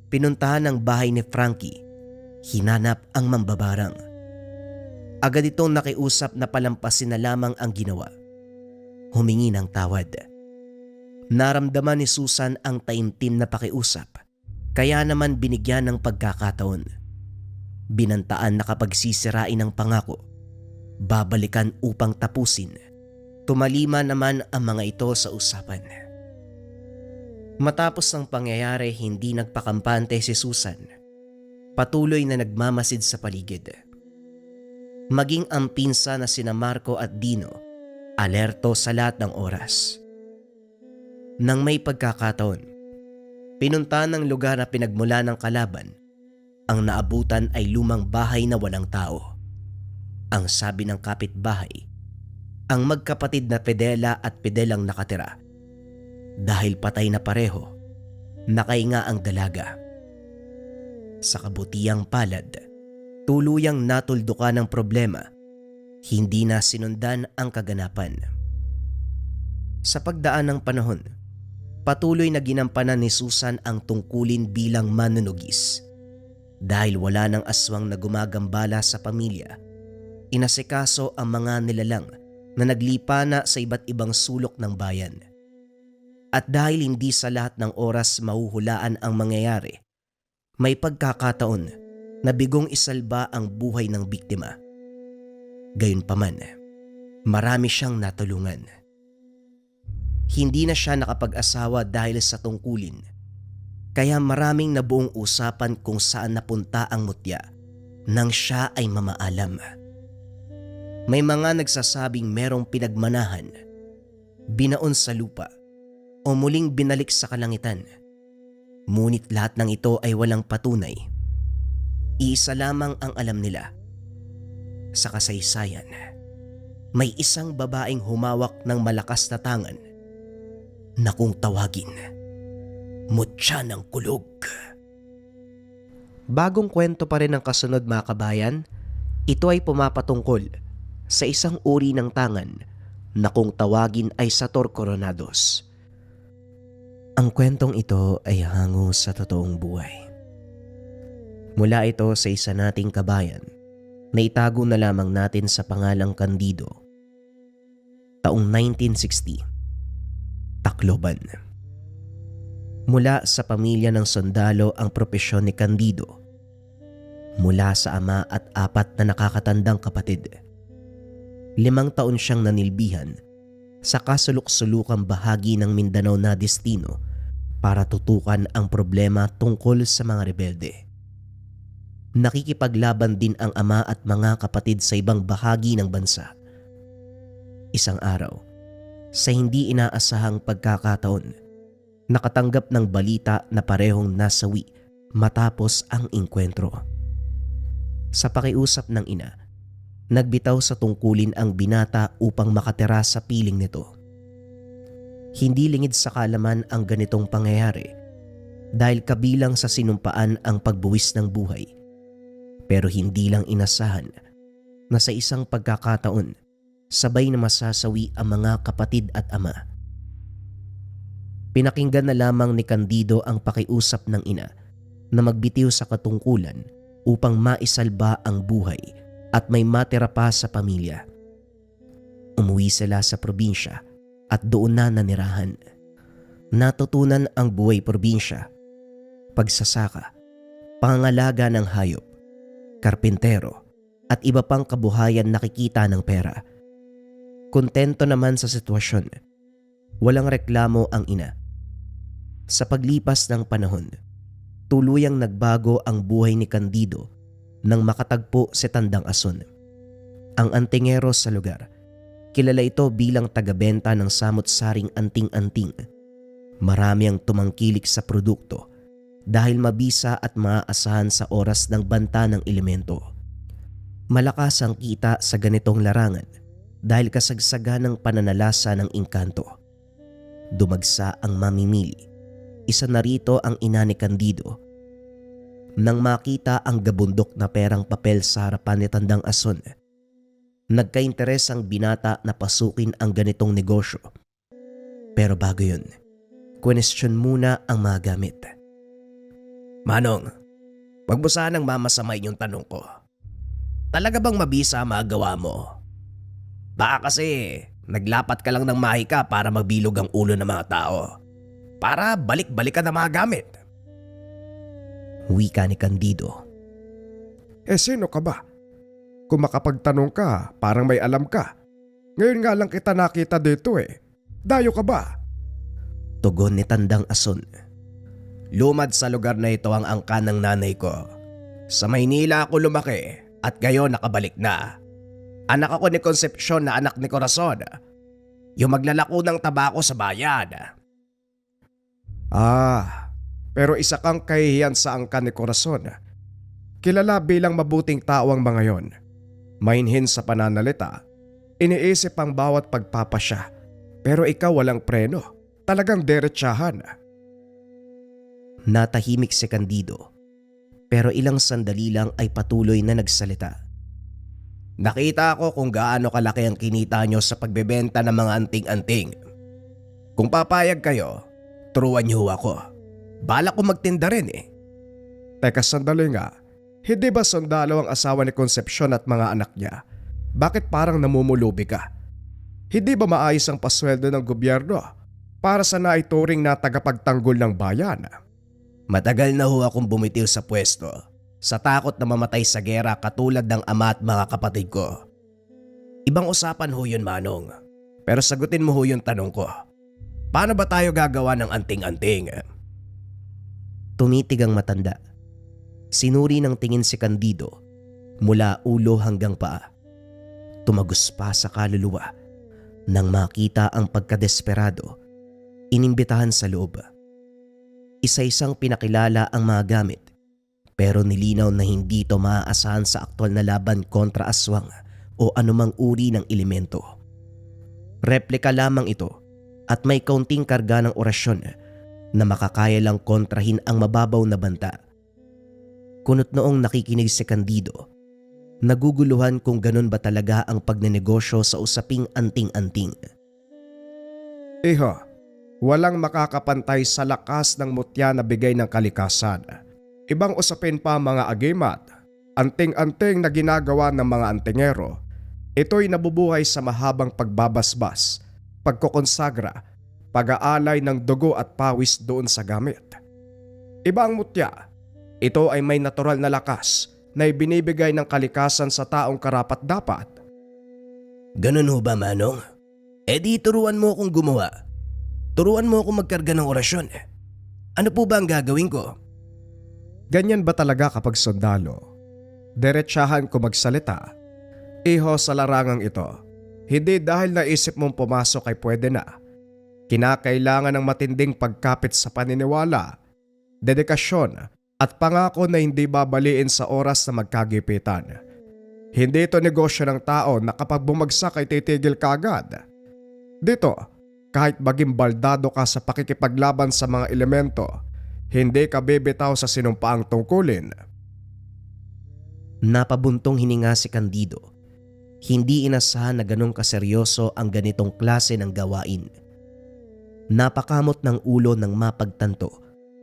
pinuntahan ang bahay ni Frankie, hinanap ang mambabarang. Agad itong nakiusap na palampasin na lamang ang ginawa. Humingi ng tawad. Naramdaman ni Susan ang taimtim na pakiusap, kaya naman binigyan ng pagkakataon. Binantaan na kapag sisirain ang pangako, babalikan upang tapusin. Tumalima naman ang mga ito sa usapan. Matapos ang pangyayari, hindi nagpakampante si Susan. Patuloy na nagmamasid sa paligid. Maging ang pinsa na sina Marco at Dino, alerto sa lahat ng oras. Nang may pagkakataon, pinunta ng lugar na pinagmula ng kalaban. Ang naabutan ay lumang bahay na walang tao. Ang sabi ng kapitbahay, ang magkapatid na Pedela at Pedelang nakatira. Dahil patay na pareho, nakahinga ang dalaga. Sa kabutihang palad, tuluyang natuldukan ng problema, hindi na sinundan ang kaganapan. Sa pagdaan ng panahon, patuloy na ginampanan ni Susan ang tungkulin bilang manunugis. Dahil wala ng aswang na gumagambala sa pamilya, inasikaso ang mga nilalang na naglipana sa iba't ibang sulok ng bayan. At dahil hindi sa lahat ng oras mahuhulaan ang mangyayari, may pagkakataon na bigong isalba ang buhay ng biktima. Gayunpaman, marami siyang natulungan. Hindi na siya nakapag-asawa dahil sa tungkulin, kaya maraming nabuong usapan kung saan napunta ang mutya nang siya ay mamaalam. May mga nagsasabing merong pinagmanahan, binaon sa lupa, o muling binalik sa kalangitan. Ngunit lahat ng ito ay walang patunay. Iisa lamang ang alam nila. Sa kasaysayan, may isang babaeng humawak ng malakas na tangan na kung tawagin, mutya ng kulog. Bagong kwento pa rin ang kasunod mga kabayan. Ito ay pumapatungkol sa isang uri ng tangan na kung tawagin ay Sator Coronados. Ang kwentong ito ay hango sa totoong buhay. Mula ito sa isa nating kabayan na itago na lamang natin sa pangalang Candido. Taong 1960, Tacloban. Mula sa pamilya ng sundalo ang propesyon ni Candido. Mula sa ama at 4 na nakakatandang kapatid. 5 taon siyang nanilbihan sa kasulok-sulukang bahagi ng Mindanao na destino para tutukan ang problema tungkol sa mga rebelde. Nakikipaglaban din ang ama at mga kapatid sa ibang bahagi ng bansa. Isang araw, sa hindi inaasahang pagkakataon, nakatanggap ng balita na parehong nasawi matapos ang engkwentro. Sa pakiusap ng ina, nagbitaw sa tungkulin ang binata upang makatira sa piling nito. Hindi lingid sa kaalaman ang ganitong pangyayari dahil kabilang sa sinumpaan ang pagbuwis ng buhay. Pero hindi lang inasahan na sa isang pagkakataon, sabay na masasawi ang mga kapatid at ama. Pinakinggan na lamang ni Candido ang pakiusap ng ina na magbitiw sa katungkulan upang maisalba ang buhay at may matira pa sa pamilya. Umuwi sila sa probinsya at doon na nanirahan. Natutunan ang buhay probinsya, pagsasaka, pangangalaga ng hayop, karpintero at iba pang kabuhayan nakikita ng pera. Kontento naman sa sitwasyon. Walang reklamo ang ina. Sa paglipas ng panahon, tuluyang nagbago ang buhay ni Candido nang makatagpo si Tandang Ason. Ang antingero sa lugar, kilala ito bilang tagabenta ng samot-saring anting-anting. Marami ang tumangkilik sa produkto dahil mabisa at maaasahan sa oras ng banta ng elemento. Malakas ang kita sa ganitong larangan dahil kasagsagan ng pananalasa ng engkanto. Dumagsa ang mamimili. Isa na rito ang ina ni Candido. Nang makita ang gabundok na perang papel sa harapan ni Tandang Ason, nagkainteres ang binata na pasukin ang ganitong negosyo. Pero bago yun, question muna ang mga gamit. Manong, wag mo sanang mamasamain yung tanong ko. Talaga bang mabisa ang magawa mo? Baka kasi naglapat ka lang ng mahika para mabilog ang ulo ng mga tao. Para balik-balikan ang mga gamit. Wika ni Candido. Sino ka ba? Kung makapagtanong ka, parang may alam ka. Ngayon nga lang kita nakita dito Dayo ka ba? Tugon ni Tandang Ason. Lumad sa lugar na ito ang angkan ng nanay ko. Sa Maynila ako lumaki at ngayon nakabalik na. Anak ako ni Concepcion na anak ni Corazon. Yung maglalako ng tabako sa bayan. Pero isa kang kahihiyan sa angkan ni Corazon. Kilala bilang mabuting tao ang mga yon. Mainhin sa pananalita, iniisip ang bawat pagpapasya. Pero ikaw walang preno, talagang derechahan. Natahimik si Candido, pero ilang sandali lang ay patuloy na nagsalita. Nakita ko kung gaano kalaki ang kinita nyo sa pagbebenta ng mga anting-anting. Kung papayag kayo, turuan nyo ako. Balak ko magtinda rin Teka sandali nga, hindi ba sundalo ang asawa ni Concepcion at mga anak niya? Bakit parang namumulubi ka? Hindi ba maayos ang pasweldo ng gobyerno para sa naituring na tagapagtanggol ng bayan? Matagal na ho akong bumitiw sa pwesto sa takot na mamatay sa gera katulad ng ama at mga kapatid ko. Ibang usapan ho yun, Manong. Pero sagutin mo ho yung tanong ko. Paano ba tayo gagawa ng anting-anting? Tumitig ang matanda. Sinuri ng tingin si Candido mula ulo hanggang paa. Tumagos pa sa kaluluwa nang makita ang pagkadesperado. Inimbitahan sa loob. Isa-isang pinakilala ang mga gamit pero nilinaw na hindi ito maaasahan sa aktwal na laban kontra aswang o anumang uri ng elemento. Replika lamang ito at may kaunting karga ng orasyon na makakaya lang kontrahin ang mababaw na banta. Kunot noong nakikinig si Candido, naguguluhan kung ganun ba talaga ang pagnenegosyo sa usaping anting-anting. Iho, Walang makakapantay sa lakas ng mutya na bigay ng kalikasan. Ibang usapin pa mga agimat, anting-anting na ginagawa ng mga antingero. Ito'y nabubuhay sa mahabang pagbabasbas, pagkokonsagra, pag-aalay ng dugo at pawis doon sa gamit. Iba ang mutya. Ito ay may natural na lakas na ibinibigay ng kalikasan sa taong karapat-dapat. Ganun ho ba, Manong? Di turuan mo akong gumawa. Turuan mo akong magkarga ng orasyon. Ano po ba ang gagawin ko? Ganyan ba talaga kapag sundalo? Diretsahan ko magsalita. Iho sa larangang ito, hindi dahil naisip mong pumasok ay pwede na. Kinakailangan ng matinding pagkapit sa paniniwala, dedikasyon at pangako na hindi babaliin sa oras na magkagipitan. Hindi ito negosyo ng tao na kapag bumagsak ay titigil ka agad. Dito, kahit maging baldado ka sa pakikipaglaban sa mga elemento, hindi ka bibitaw sa sinumpaang tungkulin. Napabuntong hininga si Candido. Hindi inasahan na ganong kaseryoso ang ganitong klase ng gawain. Napakamot ng ulo ng mapagtanto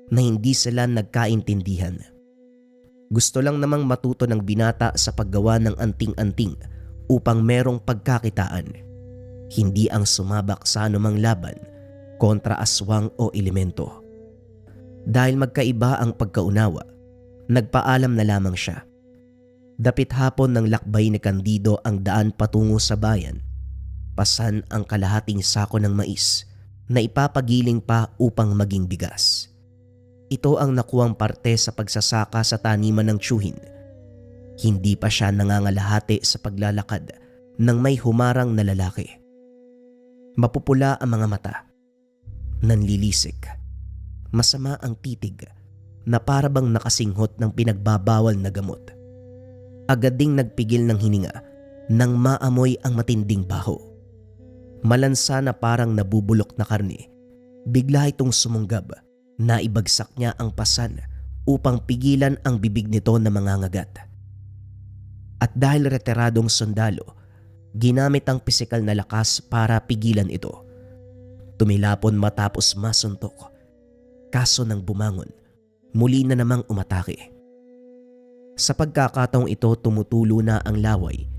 na hindi sila nagkaintindihan. Gusto lang namang matuto ng binata sa paggawa ng anting-anting upang merong pagkakitaan. Hindi ang sumabak sa anumang laban kontra aswang o elemento. Dahil magkaiba ang pagkaunawa, nagpaalam na lamang siya. Dapit hapon ng lakbay ni Candido ang daan patungo sa bayan. Pasan ang kalahating sako ng mais na ipapagiling pa upang maging bigas. Ito ang nakuwang parte sa pagsasaka sa taniman ng tiyuhin. Hindi pa siya nangangalahati sa paglalakad ng may humarang na lalaki. Mapupula ang mga mata. Nanlilisik. Masama ang titig na parabang nakasinghot ng pinagbabawal na gamot. Agad ding nagpigil ng hininga nang maamoy ang matinding baho. Malansa na parang nabubulok na karne, bigla itong sumunggab na ibagsak niya ang pasan upang pigilan ang bibig nito na mangangagat. At dahil retiradong sundalo, ginamit ang pisikal na lakas para pigilan ito. Tumilapon matapos masuntok. Kaso nang bumangon, muli na namang umatake. Sa pagkakataong ito tumutulo na ang laway.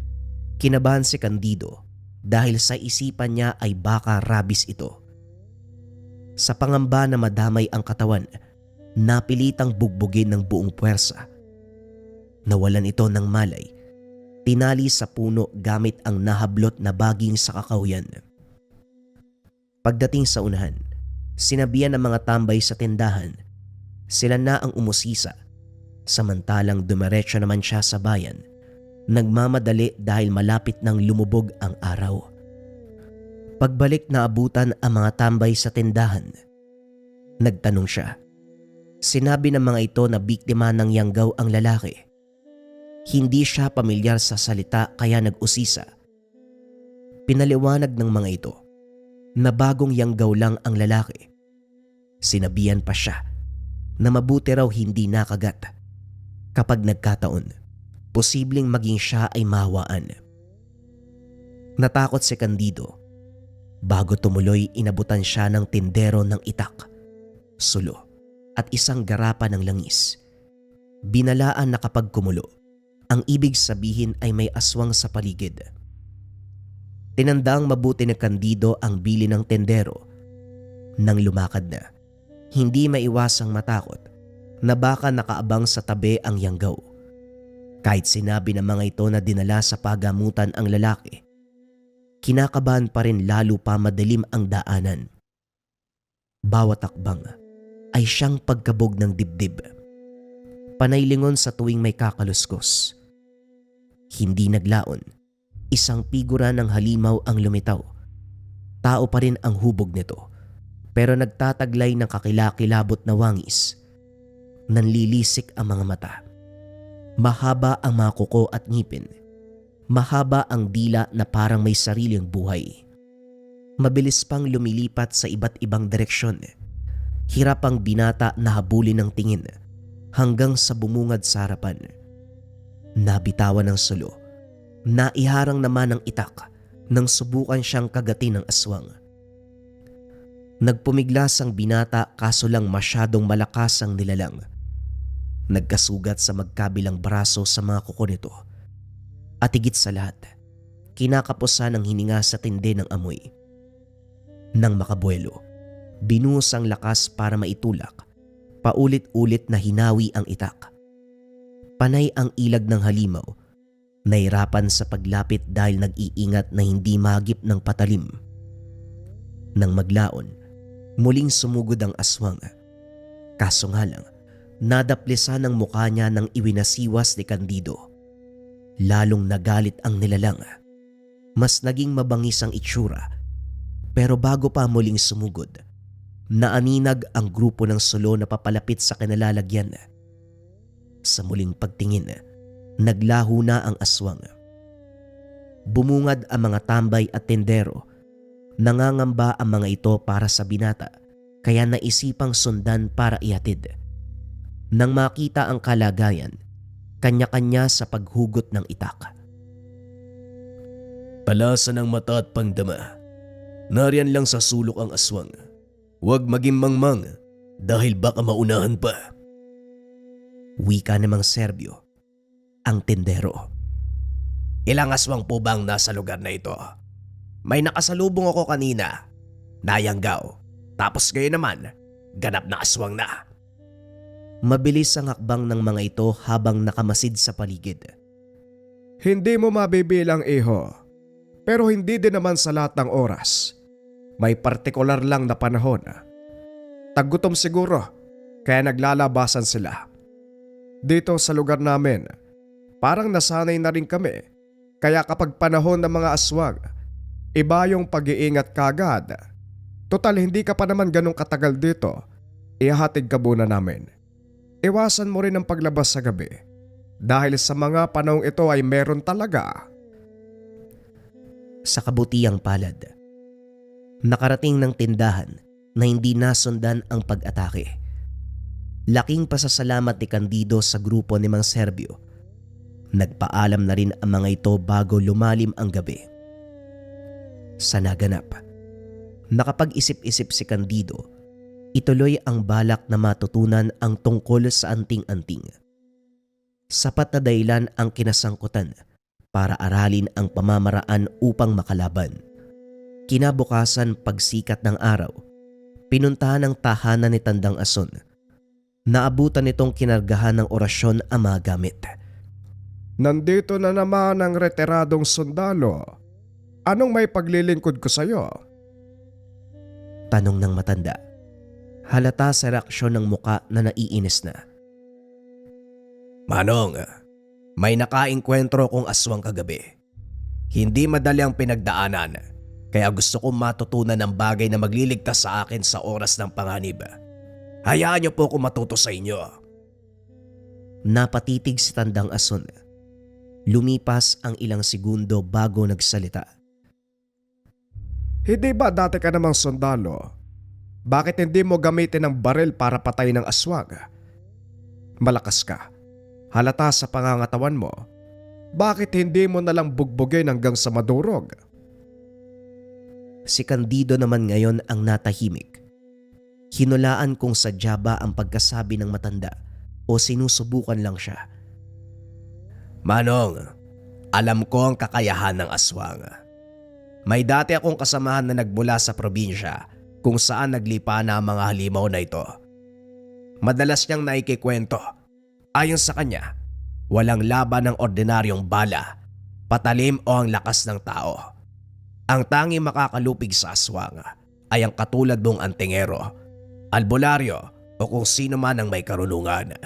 Kinabahan si Candido dahil sa isipan niya ay baka rabies ito. Sa pangamba na madamay ang katawan, napilitang bugbugin ng buong puwersa. Nawalan ito ng malay. Tinali sa puno gamit ang nahablot na baging sa kakawyan. Pagdating sa unahan, sinabihan ng mga tambay sa tindahan. Sila na ang umusisa, samantalang dumiretso naman siya sa bayan. Nagmamadali dahil malapit nang lumubog ang araw. Pagbalik na abutan ang mga tambay sa tindahan. Nagtanong siya. Sinabi ng mga ito na biktima ng yanggaw ang lalaki. Hindi siya pamilyar sa salita kaya nag-usisa. Pinaliwanag ng mga ito na bagong yanggaw lang ang lalaki. Sinabihan pa siya na mabuti raw hindi nakagat. Kapag nagkataon, posibleng maging siya ay mahawaan. Natakot si Candido. Bago tumuloy, inabutan siya ng tindero ng itak, sulo at isang garapa ng langis. Binalaan na kapag kumulo, ang ibig sabihin ay may aswang sa paligid. Tinandang mabuti ni Candido ang bili ng tendero. Nang lumakad na, hindi maiwasang matakot na baka nakaabang sa tabi ang yanggaw. Kahit sinabi ng mga ito na dinala sa pagamutan ang lalaki, kinakabahan pa rin lalo pa madilim ang daanan. Bawat akbang ay siyang pagkabog ng dibdib. Panaylingon sa tuwing may kakaluskos. Hindi naglaon, isang figura ng halimaw ang lumitaw. Tao pa rin ang hubog nito, pero nagtataglay ng kakilakilabot na wangis. Nanlilisik ang mga mata. Mahaba ang mga kuko at ngipin. Mahaba ang dila na parang may sariling buhay. Mabilis pang lumilipat sa iba't ibang direksyon. Hirap ang binata na habulin ng tingin hanggang sa bumungad sa harapan. Nabitawan ng sulo. Naiharang naman ng itak nang subukan siyang kagatin ng aswang. Nagpumiglas ang binata kaso lang masyadong malakas ang nilalang. Nagkasugat sa magkabilang braso sa mga kuko nito. At higit sa lahat, kinakapusan ang hininga sa tindi ng amoy. Nang makabuelo, binuhos ang lakas para maitulak. Paulit-ulit na hinawi ang itak. Panay ang ilag ng halimaw. Nahirapan sa paglapit dahil nag-iingat na hindi mahagip ng patalim. Nang maglaon, muling sumugod ang aswang. Kaso nga lang, nadaplisan ang mukha niya nang iwinasiwas ni Candido. Lalong nagalit ang nilalang. Mas naging mabangis ang itsura. Pero bago pa muling sumugod, naaninag ang grupo ng sulo na papalapit sa kinalalagyan. Sa muling pagtingin, naglaho na ang aswang. Bumungad ang mga tambay at tendero. Nangangamba ang mga ito para sa binata, kaya naisipang sundan para ihatid. Nang makita ang kalagayan, kanya-kanya sa paghugot ng itak. Talasan ng mata at pangdama. Nariyan lang sa sulok ang aswang. Huwag maging mangmang dahil baka maunahan pa. Wika namang Serbyo, ang tendero. Ilang aswang po bang nasa lugar na ito? May nakasalubong ako kanina. Nayanggaw. Tapos ngayon naman, ganap na aswang na. Mabilis ang hakbang ng mga ito habang nakamasid sa paligid. Hindi mo mabibilang, iho. Pero hindi din naman sa lahat ng oras. May partikular lang na panahon. Taggutom siguro, kaya naglalabasan sila. Dito sa lugar namin, parang nasanay na rin kami. Kaya kapag panahon ng mga aswang, iba yung pag-iingat kagad. Total hindi ka pa naman ganong katagal dito, ihahatid ka muna namin. Iwasan mo rin ang paglabas sa gabi. Dahil sa mga panahong ito ay meron talaga. Sa kabutiang palad, nakarating ng tindahan na hindi nasundan ang pag-atake. Laking pasasalamat ni Candido sa grupo ni Mang Serbio. Nagpaalam na rin ang mga ito bago lumalim ang gabi. Sa naganap, nakapag-isip-isip si Candido, ituloy ang balak na matutunan ang tungkol sa anting-anting. Sapat na dahilan ang kinasangkutan para aralin ang pamamaraan upang makalaban. Kinabukasan pagsikat ng araw, pinuntahan ang tahanan ni Tandang Ason. Naabutan nitong kinargahan ng orasyon ang mga gamit. Nandito na naman ang retiradong sundalo. Anong may paglilingkod ko sa'yo? Tanong ng matanda. Halata sa reaksyon ng muka na naiinis na. Manong, may nakaengkwentro kong aswang kagabi. Hindi madali ang pinagdaanan, kaya gusto kong matutunan ng bagay na magliligtas sa akin sa oras ng panganib. Hayaan niyo po kung matuto sa inyo. Napatitig si Tandang Ason. Lumipas ang ilang segundo bago nagsalita. Hindi ba dati ka namang sundalo? Bakit hindi mo gamitin ang baril para patayin ng aswang? Malakas ka. Halata sa pangangatawan mo. Bakit hindi mo nalang bugbugin hanggang sa madurog? Si Candido naman ngayon ang natahimik. Hinulaan kung sadya ba ang pagkasabi ng matanda o sinusubukan lang siya. Manong, alam ko ang kakayahan ng aswang. May dati akong kasamahan na nagmula sa probinsya kung saan naglipa na ang mga halimaw na ito. Madalas niyang naikikwento. Ayon sa kanya, walang laban ng ordinaryong bala, patalim o ang lakas ng tao. Ang tanging makakalupig sa aswang ay ang katulad mong antingero, albularyo o kung sino man ang may karunungan.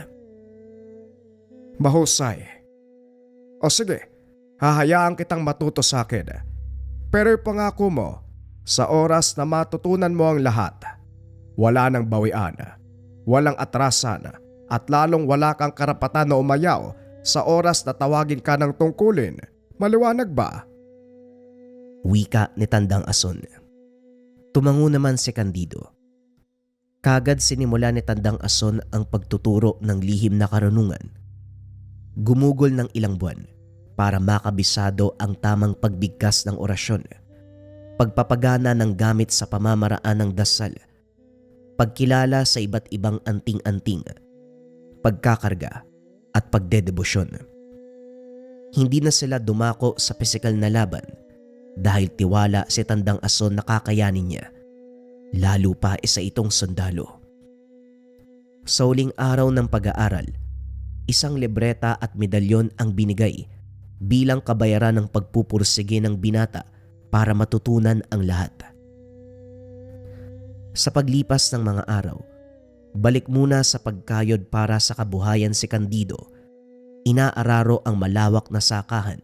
Mahusay. O sige, hahayaan kitang matuto sa akin. Pero ipangako mo, sa oras na matutunan mo ang lahat, wala nang bawian, walang atrasan, at lalong wala kang karapatan na umayaw sa oras na tawagin ka ng tungkulin. Maliwanag ba? Wika ni Tandang Ason. Tumango naman si Candido. Kagad sinimula ni Tandang Ason ang pagtuturo ng lihim na karunungan. Gumugol ng ilang buwan para makabisado ang tamang pagbigkas ng orasyon. pagpapagana ng gamit sa pamamaraan ng dasal, pagkilala sa iba't ibang anting-anting, pagkakarga at pagdedebosyon. Hindi na sila dumako sa pisikal na laban dahil tiwala si Tandang Ason na kakayanin niya, lalo pa isa itong sundalo. Sa huling araw ng pag-aaral, isang libreta at medalyon ang binigay bilang kabayaran ng pagpupursige ng binata para matutunan ang lahat. Sa paglipas ng mga araw, balik muna sa pagkayod para sa kabuhayan si Candido. Inaararo ang malawak na sakahan,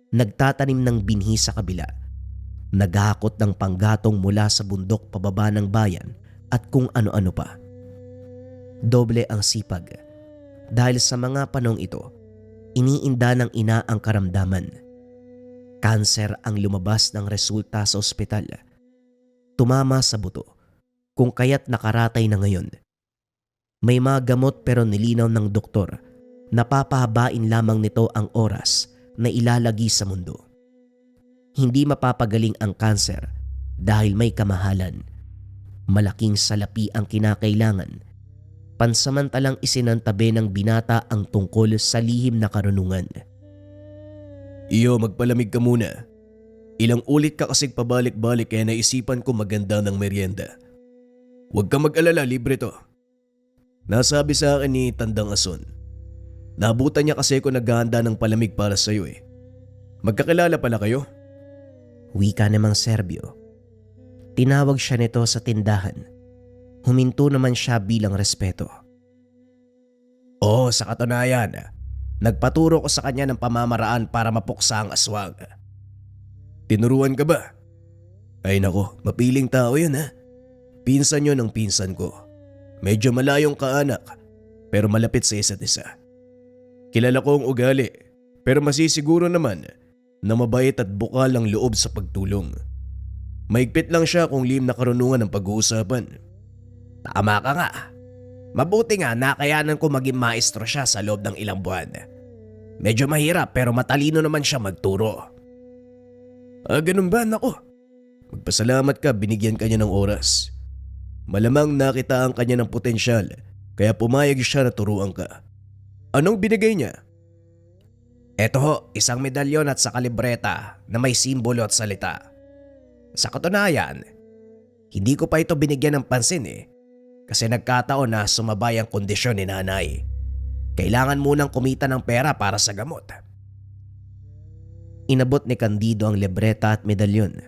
nagtatanim ng binhi sa kabila, naghahakot ng panggatong mula sa bundok pababa ng bayan at kung ano-ano pa. Doble ang sipag dahil sa mga panong ito, iniinda ng ina ang karamdaman. Kanser ang lumabas ng resulta sa ospital. Tumama sa buto, kung kaya't nakaratay na ngayon. May mga gamot pero nilinaw ng doktor na papahabain lamang nito ang oras na ilalagi sa mundo. Hindi mapapagaling ang kanser dahil may kamahalan. Malaking salapi ang kinakailangan. Pansamantalang isinantabi ng binata ang tungkol sa lihim na karunungan. Iyo, magpalamig ka muna. Ilang ulit ka kasing pabalik-balik kaya naisipan ko maganda ng merienda. Huwag kang mag-alala, libre to. Nasabi sa akin ni Tandang Ason. Nabutan niya kasi ako naghahanda ng palamig para sa iyo eh. Magkakilala pala kayo? Wika namang Serbio. Tinawag siya nito sa tindahan. Huminto naman siya bilang respeto. Sa katunayan, nagpaturo ko sa kanya ng pamamaraan para mapuksa ang aswang. Tinuruan ka ba? Ay nako, mapiling tao yun ha. Pinsan yun ng pinsan ko. Medyo malayong kaanak, pero malapit sa isa't isa. Kilala ko ang ugali, pero masisiguro naman na mabait at bukal ang loob sa pagtulong. Maigpit lang siya kung lihim na karunungan ang pag-uusapan. Tama ka nga. Mabuti nga nakayanan ko maging maestro siya sa loob ng ilang buwan. Medyo mahirap pero matalino naman siya magturo. Ganun ba? Nako. Magpasalamat ka, binigyan ka niya ng oras. Malamang nakitaan ka niya ng potensyal kaya pumayag siya na turuan ka. Anong binigay niya? Eto ho, isang medalyon at sa kalibreta na may simbolo at salita. Sa katunayan, hindi ko pa ito binigyan ng pansin kasi nagkataon na sumabay ang kondisyon ni nanay. Kailangan munang kumita ng pera para sa gamot. Inabot ni Candido ang libreta at medalyon.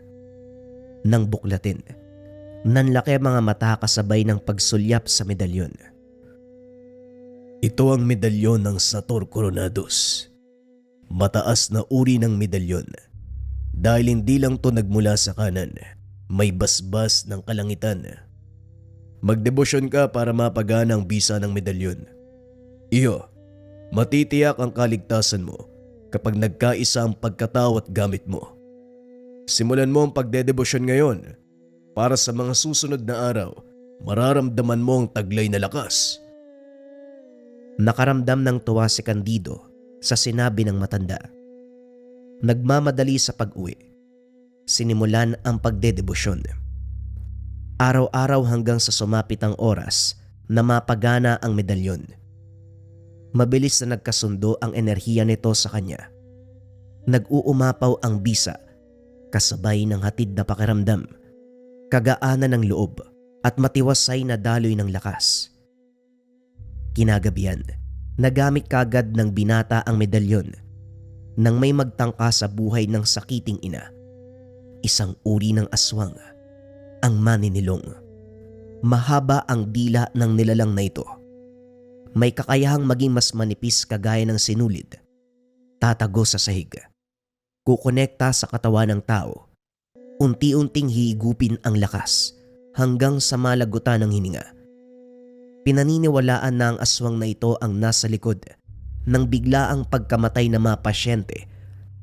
Nang buklatin, nanlaki ang mga mata kasabay ng pagsulyap sa medalyon. Ito ang medalyon ng Sator Coronados. Mataas na uri ng medalyon. Dahil hindi lang to nagmula sa kanan, may basbas ng kalangitan. Magdebosyon ka para mapagana ang bisa ng medalyon. Iyo, matitiyak ang kaligtasan mo kapag nagkaisa ang pagkatao at gamit mo. Simulan mo ang pagdedebosyon ngayon para sa mga susunod na araw, mararamdaman mo ang taglay na lakas. Nakaramdam ng tuwa si Candido sa sinabi ng matanda. Nagmamadali sa pag-uwi. Sinimulan ang pagdedebosyon. Araw-araw hanggang sa sumapit ang oras na mapagana ang medalyon. Mabilis na nagkasundo ang enerhiya nito sa kanya. Nag-uumapaw ang bisa, kasabay ng hatid na pakiramdam, kagaanan ng loob at matiwasay na daloy ng lakas. Kinagabihan, nagamit kagad ng binata ang medalyon nang may magtangka sa buhay ng sakiting ina. Isang uri ng aswang, ang maninilong. Mahaba ang dila ng nilalang na ito. May kakayahang maging mas manipis kagaya ng sinulid. Tatago sa sahig. Kukonekta sa katawan ng tao. Unti-unting hihigupin ang lakas hanggang sa malagutan ng hininga. Pinaniniwalaan na ang aswang na ito ang nasa likod ng biglaang pagkamatay ng mga pasyente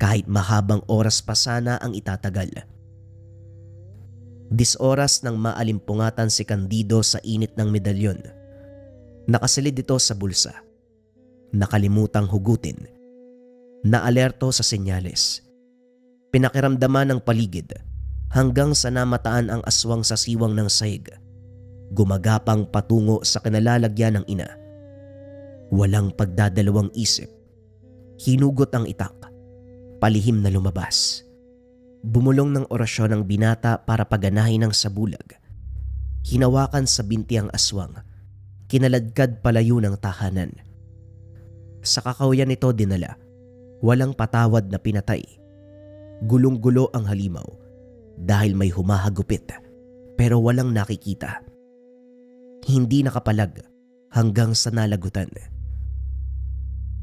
kahit mahabang oras pa sana ang itatagal. 10 oras nang maalimpungatan si Candido sa init ng medalyon. Nakasilid ito sa bulsa. Nakalimutang hugutin. Naalerto sa senyales. Pinakiramdaman ng paligid hanggang sa namataan ang aswang sa siwang ng sahig. Gumagapang patungo sa kinalalagyan ng ina. Walang pagdadalawang isip. Hinugot ang itak. Palihim na lumabas. Bumulong ng orasyon ang binata para paganahin ng sabulag. Hinawakan sa binti ang aswang. Kinaladkad palayo ng tahanan. Sa kakawayan nito dinala. Walang patawad na pinatay. Gulong-gulo ang halimaw dahil may humahagupit pero walang nakikita. Hindi nakapalag hanggang sa nalagutan.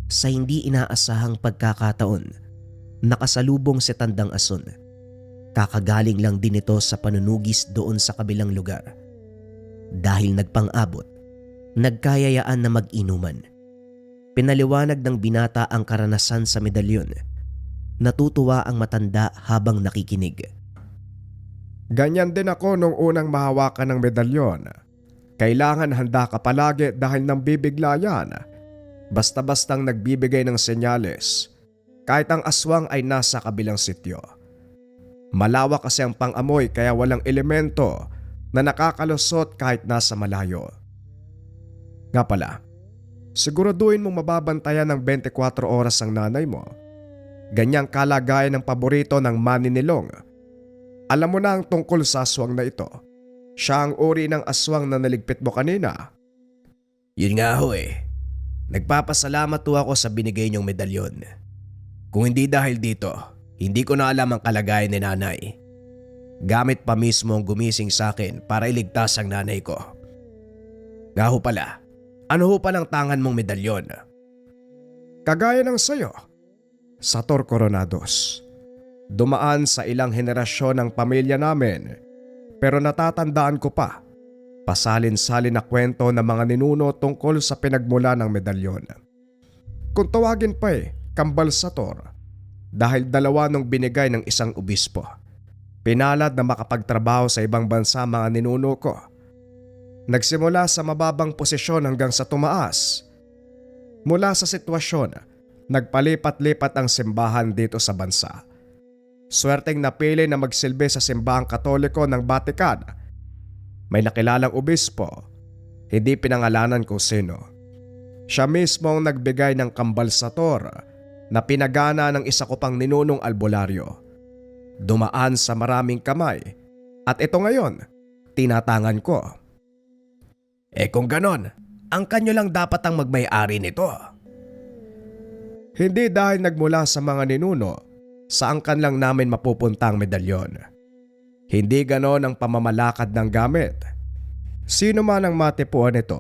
Sa hindi inaasahang pagkakataon, nakasalubong si Tandang Ason. Kakagaling lang din ito sa panunugis doon sa kabilang lugar. Dahil nagpang-abot, nagkayayaan na mag-inuman. Pinaliwanag ng binata ang karanasan sa medalyon. Natutuwa ang matanda habang nakikinig. Ganyan din ako nung unang mahawakan ng medalyon. Kailangan handa ka palagi dahil nang bibigla yan. Basta-bastang nagbibigay ng senyales. Kahit ang aswang ay nasa kabilang sityo. Malawak kasi ang pang-amoy kaya walang elemento na nakakalusot kahit nasa malayo. Nga pala, siguraduhin mong mababantayan ng 24 oras ang nanay mo. Ganyang kalagayan ng paborito ng maninilong. Alam mo na ang tungkol sa aswang na ito. Siya ang uri ng aswang na naligpit mo kanina. Yun nga ho eh. Nagpapasalamat ho ako sa binigay niyong medalyon. Kung hindi dahil dito, hindi ko na alam ang kalagayan ni nanay. Gamit pa mismo ang gumising sa akin para iligtas ang nanay ko. Nga ho pala, ano ho palang tangan mong medalyon? Kagaya ng sayo, Sator Coronados. Dumaan sa ilang henerasyon ng pamilya namin, pero natatandaan ko pa, pasalin-salin na kwento ng mga ninuno tungkol sa pinagmula ng medalyon. Kung tawagin pa Kambal Sator, dahil dalawa nung binigay ng isang obispo. Pinalad na makapagtrabaho sa ibang bansa mga ninuno ko. Nagsimula sa mababang posisyon hanggang sa tumaas. Mula sa sitwasyon, nagpalipat-lipat ang simbahan dito sa bansa. Swerteng napili na magsilbi sa simbahang Katoliko ng Vatican. May nakilalang obispo, hindi pinangalanan kung sino. Siya mismo ang nagbigay ng Kambal Sator na pinagana ng isa ko pang ninunong albularyo. Dumaan sa maraming kamay at ito ngayon, tinatangan ko. Kung ganon, ang kanyo lang dapat ang magmay-ari nito. Hindi dahil nagmula sa mga ninuno, saan kan lang namin mapupunta ang medalyon. Hindi ganon ang pamamalakad ng gamit. Sino man ang matipuan nito,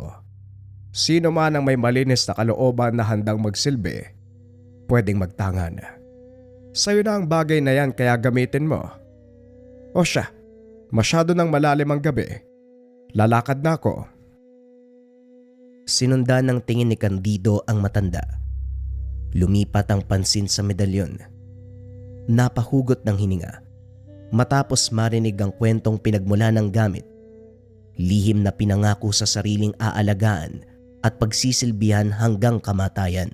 sino man ang may malinis na kalooban na handang magsilbi, pwedeng magtangan. Sa'yo na ang bagay na yan kaya gamitin mo. O siya, masyado nang malalim ang gabi. Lalakad na ako. Sinundan ng tingin ni Candido ang matanda. Lumipat ang pansin sa medalyon. Napahugot ng hininga. Matapos marinig ang kwentong pinagmula ng gamit, lihim na pinangako sa sariling aalagaan at pagsisilbihan hanggang kamatayan.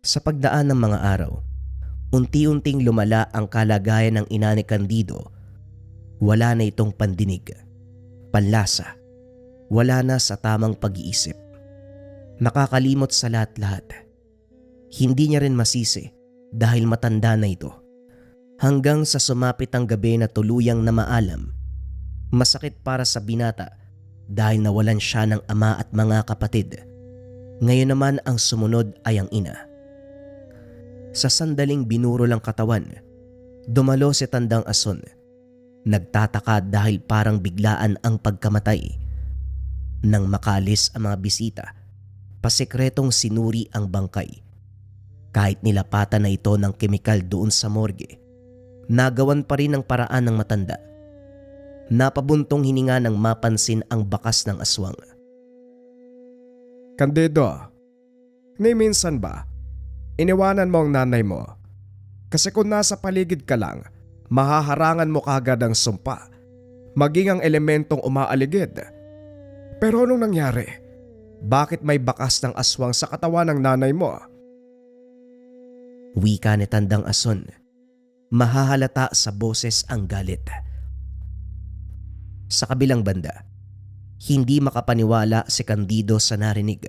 Sa pagdaan ng mga araw, unti-unting lumala ang kalagayan ng ina ni Candido. Wala na itong pandinig, panlasa, wala na sa tamang pag-iisip. Nakakalimot sa lahat-lahat. Hindi niya rin masisi dahil matanda na ito. Hanggang sa sumapit ang gabi na tuluyang na maalam. Masakit para sa binata dahil nawalan siya ng ama at mga kapatid. Ngayon naman ang sumunod ay ang ina. Sa sandaling binuro lang katawan, dumalo si Tandang Ason. Nagtataka dahil parang biglaan ang pagkamatay. Nang makalis ang mga bisita, pasikretong sinuri ang bangkay. Kahit nilapatan na ito ng kemikal doon sa morgue, nagawan pa rin ang paraan ng matanda. Napabuntong hininga nang mapansin ang bakas ng aswang. Candido, ni minsan ba, iniwanan mo ang nanay mo? Kasi kung nasa paligid ka lang, mahaharangan mo kagad ang sumpa, maging ang elementong umaaligid. Pero anong nangyari? Bakit may bakas ng aswang sa katawan ng nanay mo? Wika ni Tandang Ason. mahahalata sa boses ang galit. Sa kabilang banda, hindi makapaniwala si Candido sa narinig.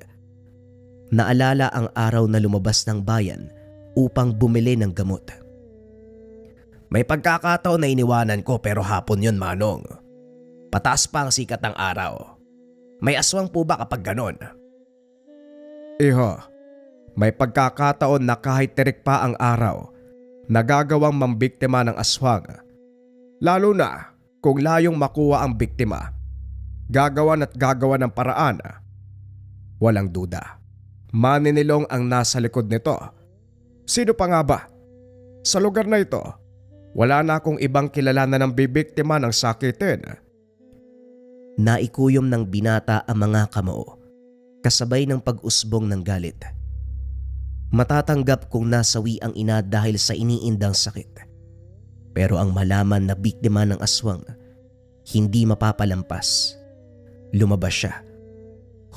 Naalala ang araw na lumabas ng bayan upang bumili ng gamot. May pagkakataon na iniwanan ko pero hapon yun, Manong. Pataas pa ang sikat ng araw. May aswang po ba kapag ganon? Iho, may pagkakataon na kahit tirik pa ang araw, nagagawang mambiktima ng aswang. Lalo na kung layong makuha ang biktima. Gagawan at gagawan ng paraan. Walang duda. Maninilong ang nasa likod nito. Sino pa nga ba? Sa lugar na ito, wala na akong ibang kilala na ng bibiktima ng sakitin. Naikuyom ng binata ang mga kamao, kasabay ng pag-usbong ng galit. Matatanggap kung nasawi ang ina dahil sa iniindang sakit. Pero ang malaman na biktima ng aswang, hindi mapapalampas. Lumabas siya.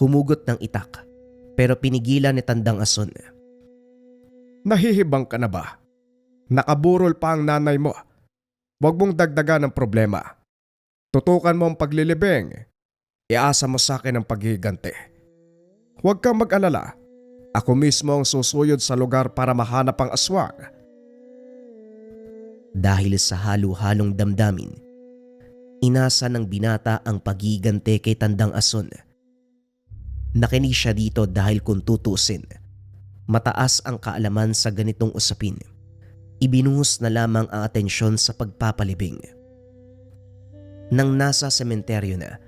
Humugot ng itak, pero pinigilan ni Tandang Ason. Nahihibang ka na ba? Nakaburol pa ang nanay mo. Huwag mong dagdagan ng problema. Tutukan mo ang paglilibing. Iasa mo sa akin ang paghiganti. Huwag kang mag-alala. Ako mismo ang susuyod sa lugar para mahanap ang aswang. Dahil sa halo-halong damdamin, inasa ng binata ang paghiganti kay Tandang Ason. Nakinig siya dito dahil kung tutusin, mataas ang kaalaman sa ganitong usapin. Ibinuhos na lamang ang atensyon sa pagpapalibing. Nang nasa sementeryo na,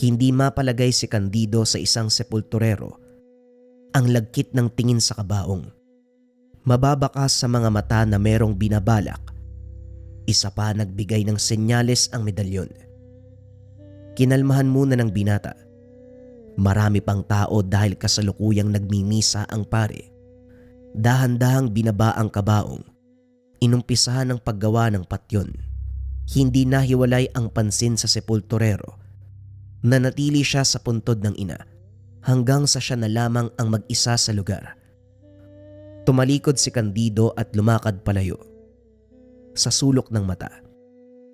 hindi mapalagay si Candido sa isang sepulturero. Ang lagkit ng tingin sa kabaong. Mababakas sa mga mata na merong binabalak. Isa pa nagbigay ng senyales ang medalyon. Kinalmahan muna ng binata. Marami pang tao dahil kasalukuyang nagmimisa ang pare. Dahan-dahang binaba ang kabaong. Inumpisahan ang paggawa ng patyon. Hindi nahiwalay ang pansin sa sepulturero. Nanatili siya sa puntod ng ina hanggang sa siya na lamang ang mag-isa sa lugar. Tumalikod si Candido at lumakad palayo. Sa sulok ng mata,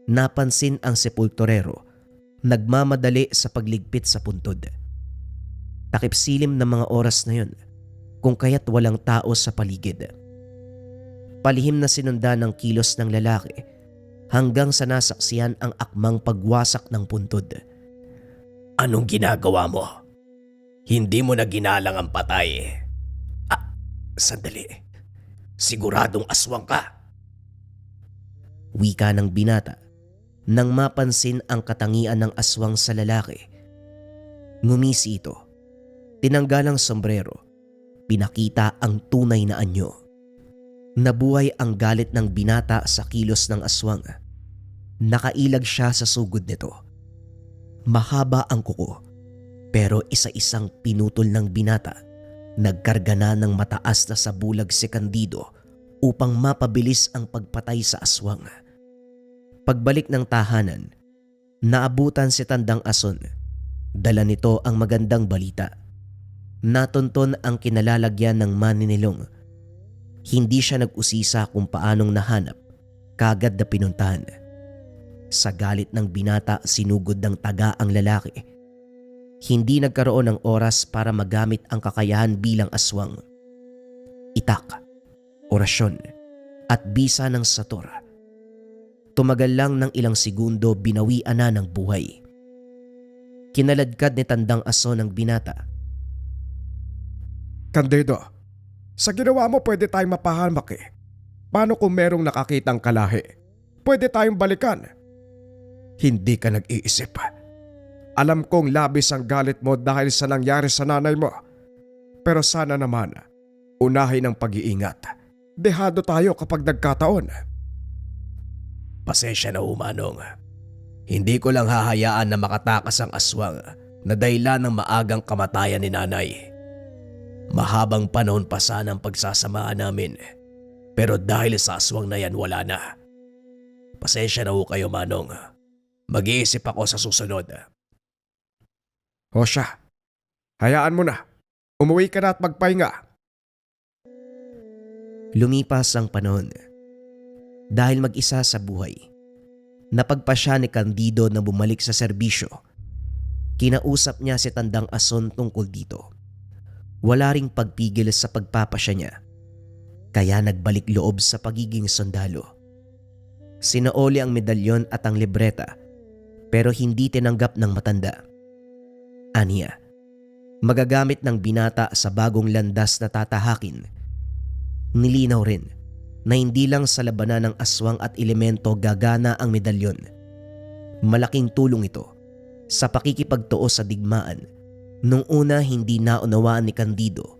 napansin ang sepulturero nagmamadali sa pagligpit sa puntod. Takip-silim ng mga oras na yun, kung kaya't walang tao sa paligid. Palihim na sinundan ng kilos ng lalaki hanggang sa nasaksiyan ang akmang pagwasak ng puntod. Anong ginagawa mo? Hindi mo na ginalang ang patay. Sandali. Siguradong aswang ka. Wika ng binata nang mapansin ang katangian ng aswang sa lalaki. Ngumisi ito. Tinanggal ang sombrero. Pinakita ang tunay na anyo. Nabuhay ang galit ng binata sa kilos ng aswang. Nakailag siya sa sugod nito. Mahaba ang kuko, pero isa-isang pinutol ng binata. Nagkarga na ng mataas na sabulag si Candido upang mapabilis ang pagpatay sa aswang. Pagbalik ng tahanan, naabutan si Tandang Ason. Dala nito ang magandang balita. Natunton ang kinalalagyan ng maninilong. Hindi siya nag-usisa kung paanong nahanap, kagad na pinuntahan. Sa galit ng binata, sinugod ng taga ang lalaki. Hindi nagkaroon ng oras para magamit ang kakayahan bilang aswang. Itak, orasyon, at bisa ng sator. Tumagal lang ng ilang segundo, binawian na ng buhay. Kinaladkad ni Tandang Ason ang binata. Candido, sa ginawa mo pwede tayong mapahamak eh. Paano kung merong nakakitang kalahi? Pwede tayong balikan. Hindi ka nag-iisip. Alam kong labis ang galit mo dahil sa nangyari sa nanay mo. Pero sana naman, unahin ang pag-iingat. Dehado tayo kapag nagkataon. Pasensya na Manong. Hindi ko lang hahayaan na makatakas ang aswang na dahilan ng maagang kamatayan ni nanay. Mahabang panahon pa sana ang pagsasamaan namin. Pero dahil sa aswang na yan, wala na. Pasensya na kayo, Manong. Mag-iisip ako sa susunod. O siya, hayaan mo na. Umuwi ka na at magpahinga. Lumipas ang panahon. Dahil mag-isa sa buhay, napagpasya ni Candido na bumalik sa serbisyo. Kinausap niya si Tandang Ason tungkol dito. Wala ring pagpigil sa pagpapasya niya, kaya nagbalik loob sa pagiging sundalo. Sinaoli ang medalyon at ang libreta, pero hindi tinanggap ng matanda. Aniya, magagamit ng binata sa bagong landas na tatahakin. Nilinaw rin na hindi lang sa labanan ng aswang at elemento gagana ang medalyon. Malaking tulong ito sa pakikipagtuo sa digmaan. Nung una hindi naunawaan ni Candido,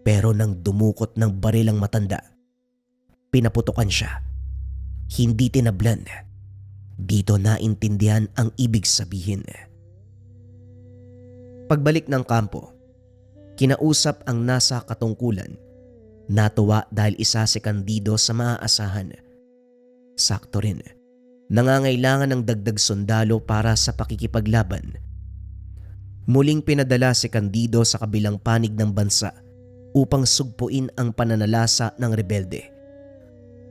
pero nang dumukot ng baril ang matanda, pinaputukan siya. Hindi tinablan. Dito naintindihan ang ibig sabihin. Pagbalik ng kampo, kinausap ang nasa katungkulan. Natuwa dahil isa si Candido sa maaasahan. Sakto rin, nangangailangan ng dagdag sundalo para sa pakikipaglaban. Muling pinadala si Candido sa kabilang panig ng bansa upang sugpuin ang pananalasa ng rebelde.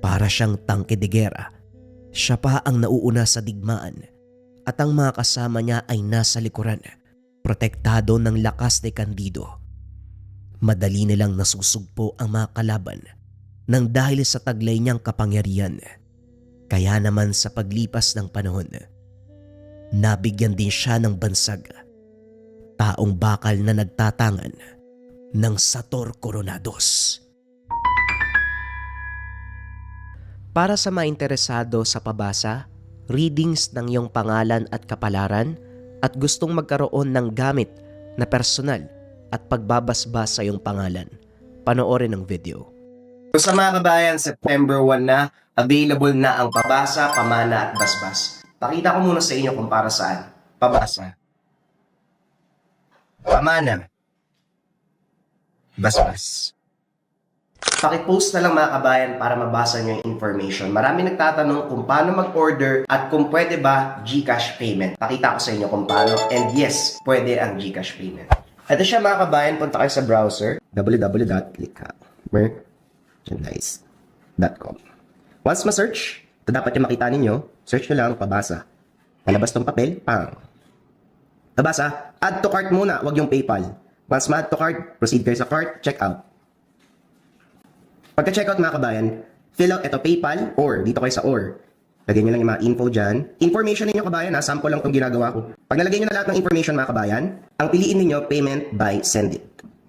Para siyang tangke de gera, siya pa ang nauuna sa digmaan at ang mga kasama niya ay nasa likuran, protektado ng lakas ni Candido. Madali nilang nasusugpo ang mga kalaban nang dahil sa taglay niyang kapangyarihan. Kaya naman sa paglipas ng panahon, nabigyan din siya ng bansag, taong bakal na nagtatangan ng Sator Coronados. Para sa mga interesado sa pabasa, readings ng iyong pangalan at kapalaran at gustong magkaroon ng gamit na personal at pagbabasbas sa iyong pangalan, panoorin ang video. So sa mga kabayan, September 1 na, available na ang pabasa, pamana at basbas. Pakita ko muna sa inyo kung para saan. Pabasa, pamana, basbas. Pakipost na lang mga kabayan para mabasa nyo yung information. Marami nagtatanong kung paano mag-order at kung pwede ba GCash payment. Pakita ko sa inyo kung paano, and yes, pwede ang GCash payment. Ito siya mga kabayan, punta kayo sa browser, www.merchandise.com. Once ma-search, ito dapat yung makita ninyo, search nyo lang, pabasa. Palabas tong papel, pang. Pabasa, add to cart muna, wag yung PayPal. Once ma-add to cart, proceed kayo sa cart, check out. Pagka-checkout mga kabayan, fill out ito PayPal or dito kayo sa or. Lagyan nyo lang yung mga info dyan. Information ninyo kabayan ha, sample lang itong ginagawa ko. Pag nalagay nyo na lahat ng information mga kabayan, ang piliin ninyo payment by send it.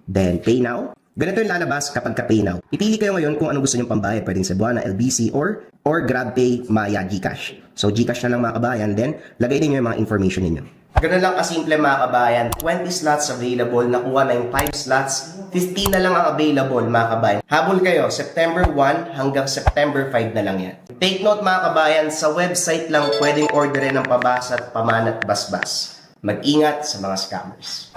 Then pay now. Ganito yung lalabas kapag ka-pay now. Ipili kayo ngayon kung anong gusto nyong pambayad. Pwedeng Cebuana, LBC or GrabPay, Maya, GCash. So GCash na lang mga kabayan, then lagay ninyo yung mga information ninyo. Ganun lang kasimple mga kabayan, 20 slots available, nakuha na yung 5 slots, 15 na lang ang available mga kabayan. Habol kayo, September 1 hanggang September 5 na lang yan. Take note mga kabayan, sa website lang pwedeng orderin ng pabasa at pamana at basbas. Mag-ingat sa mga scammers.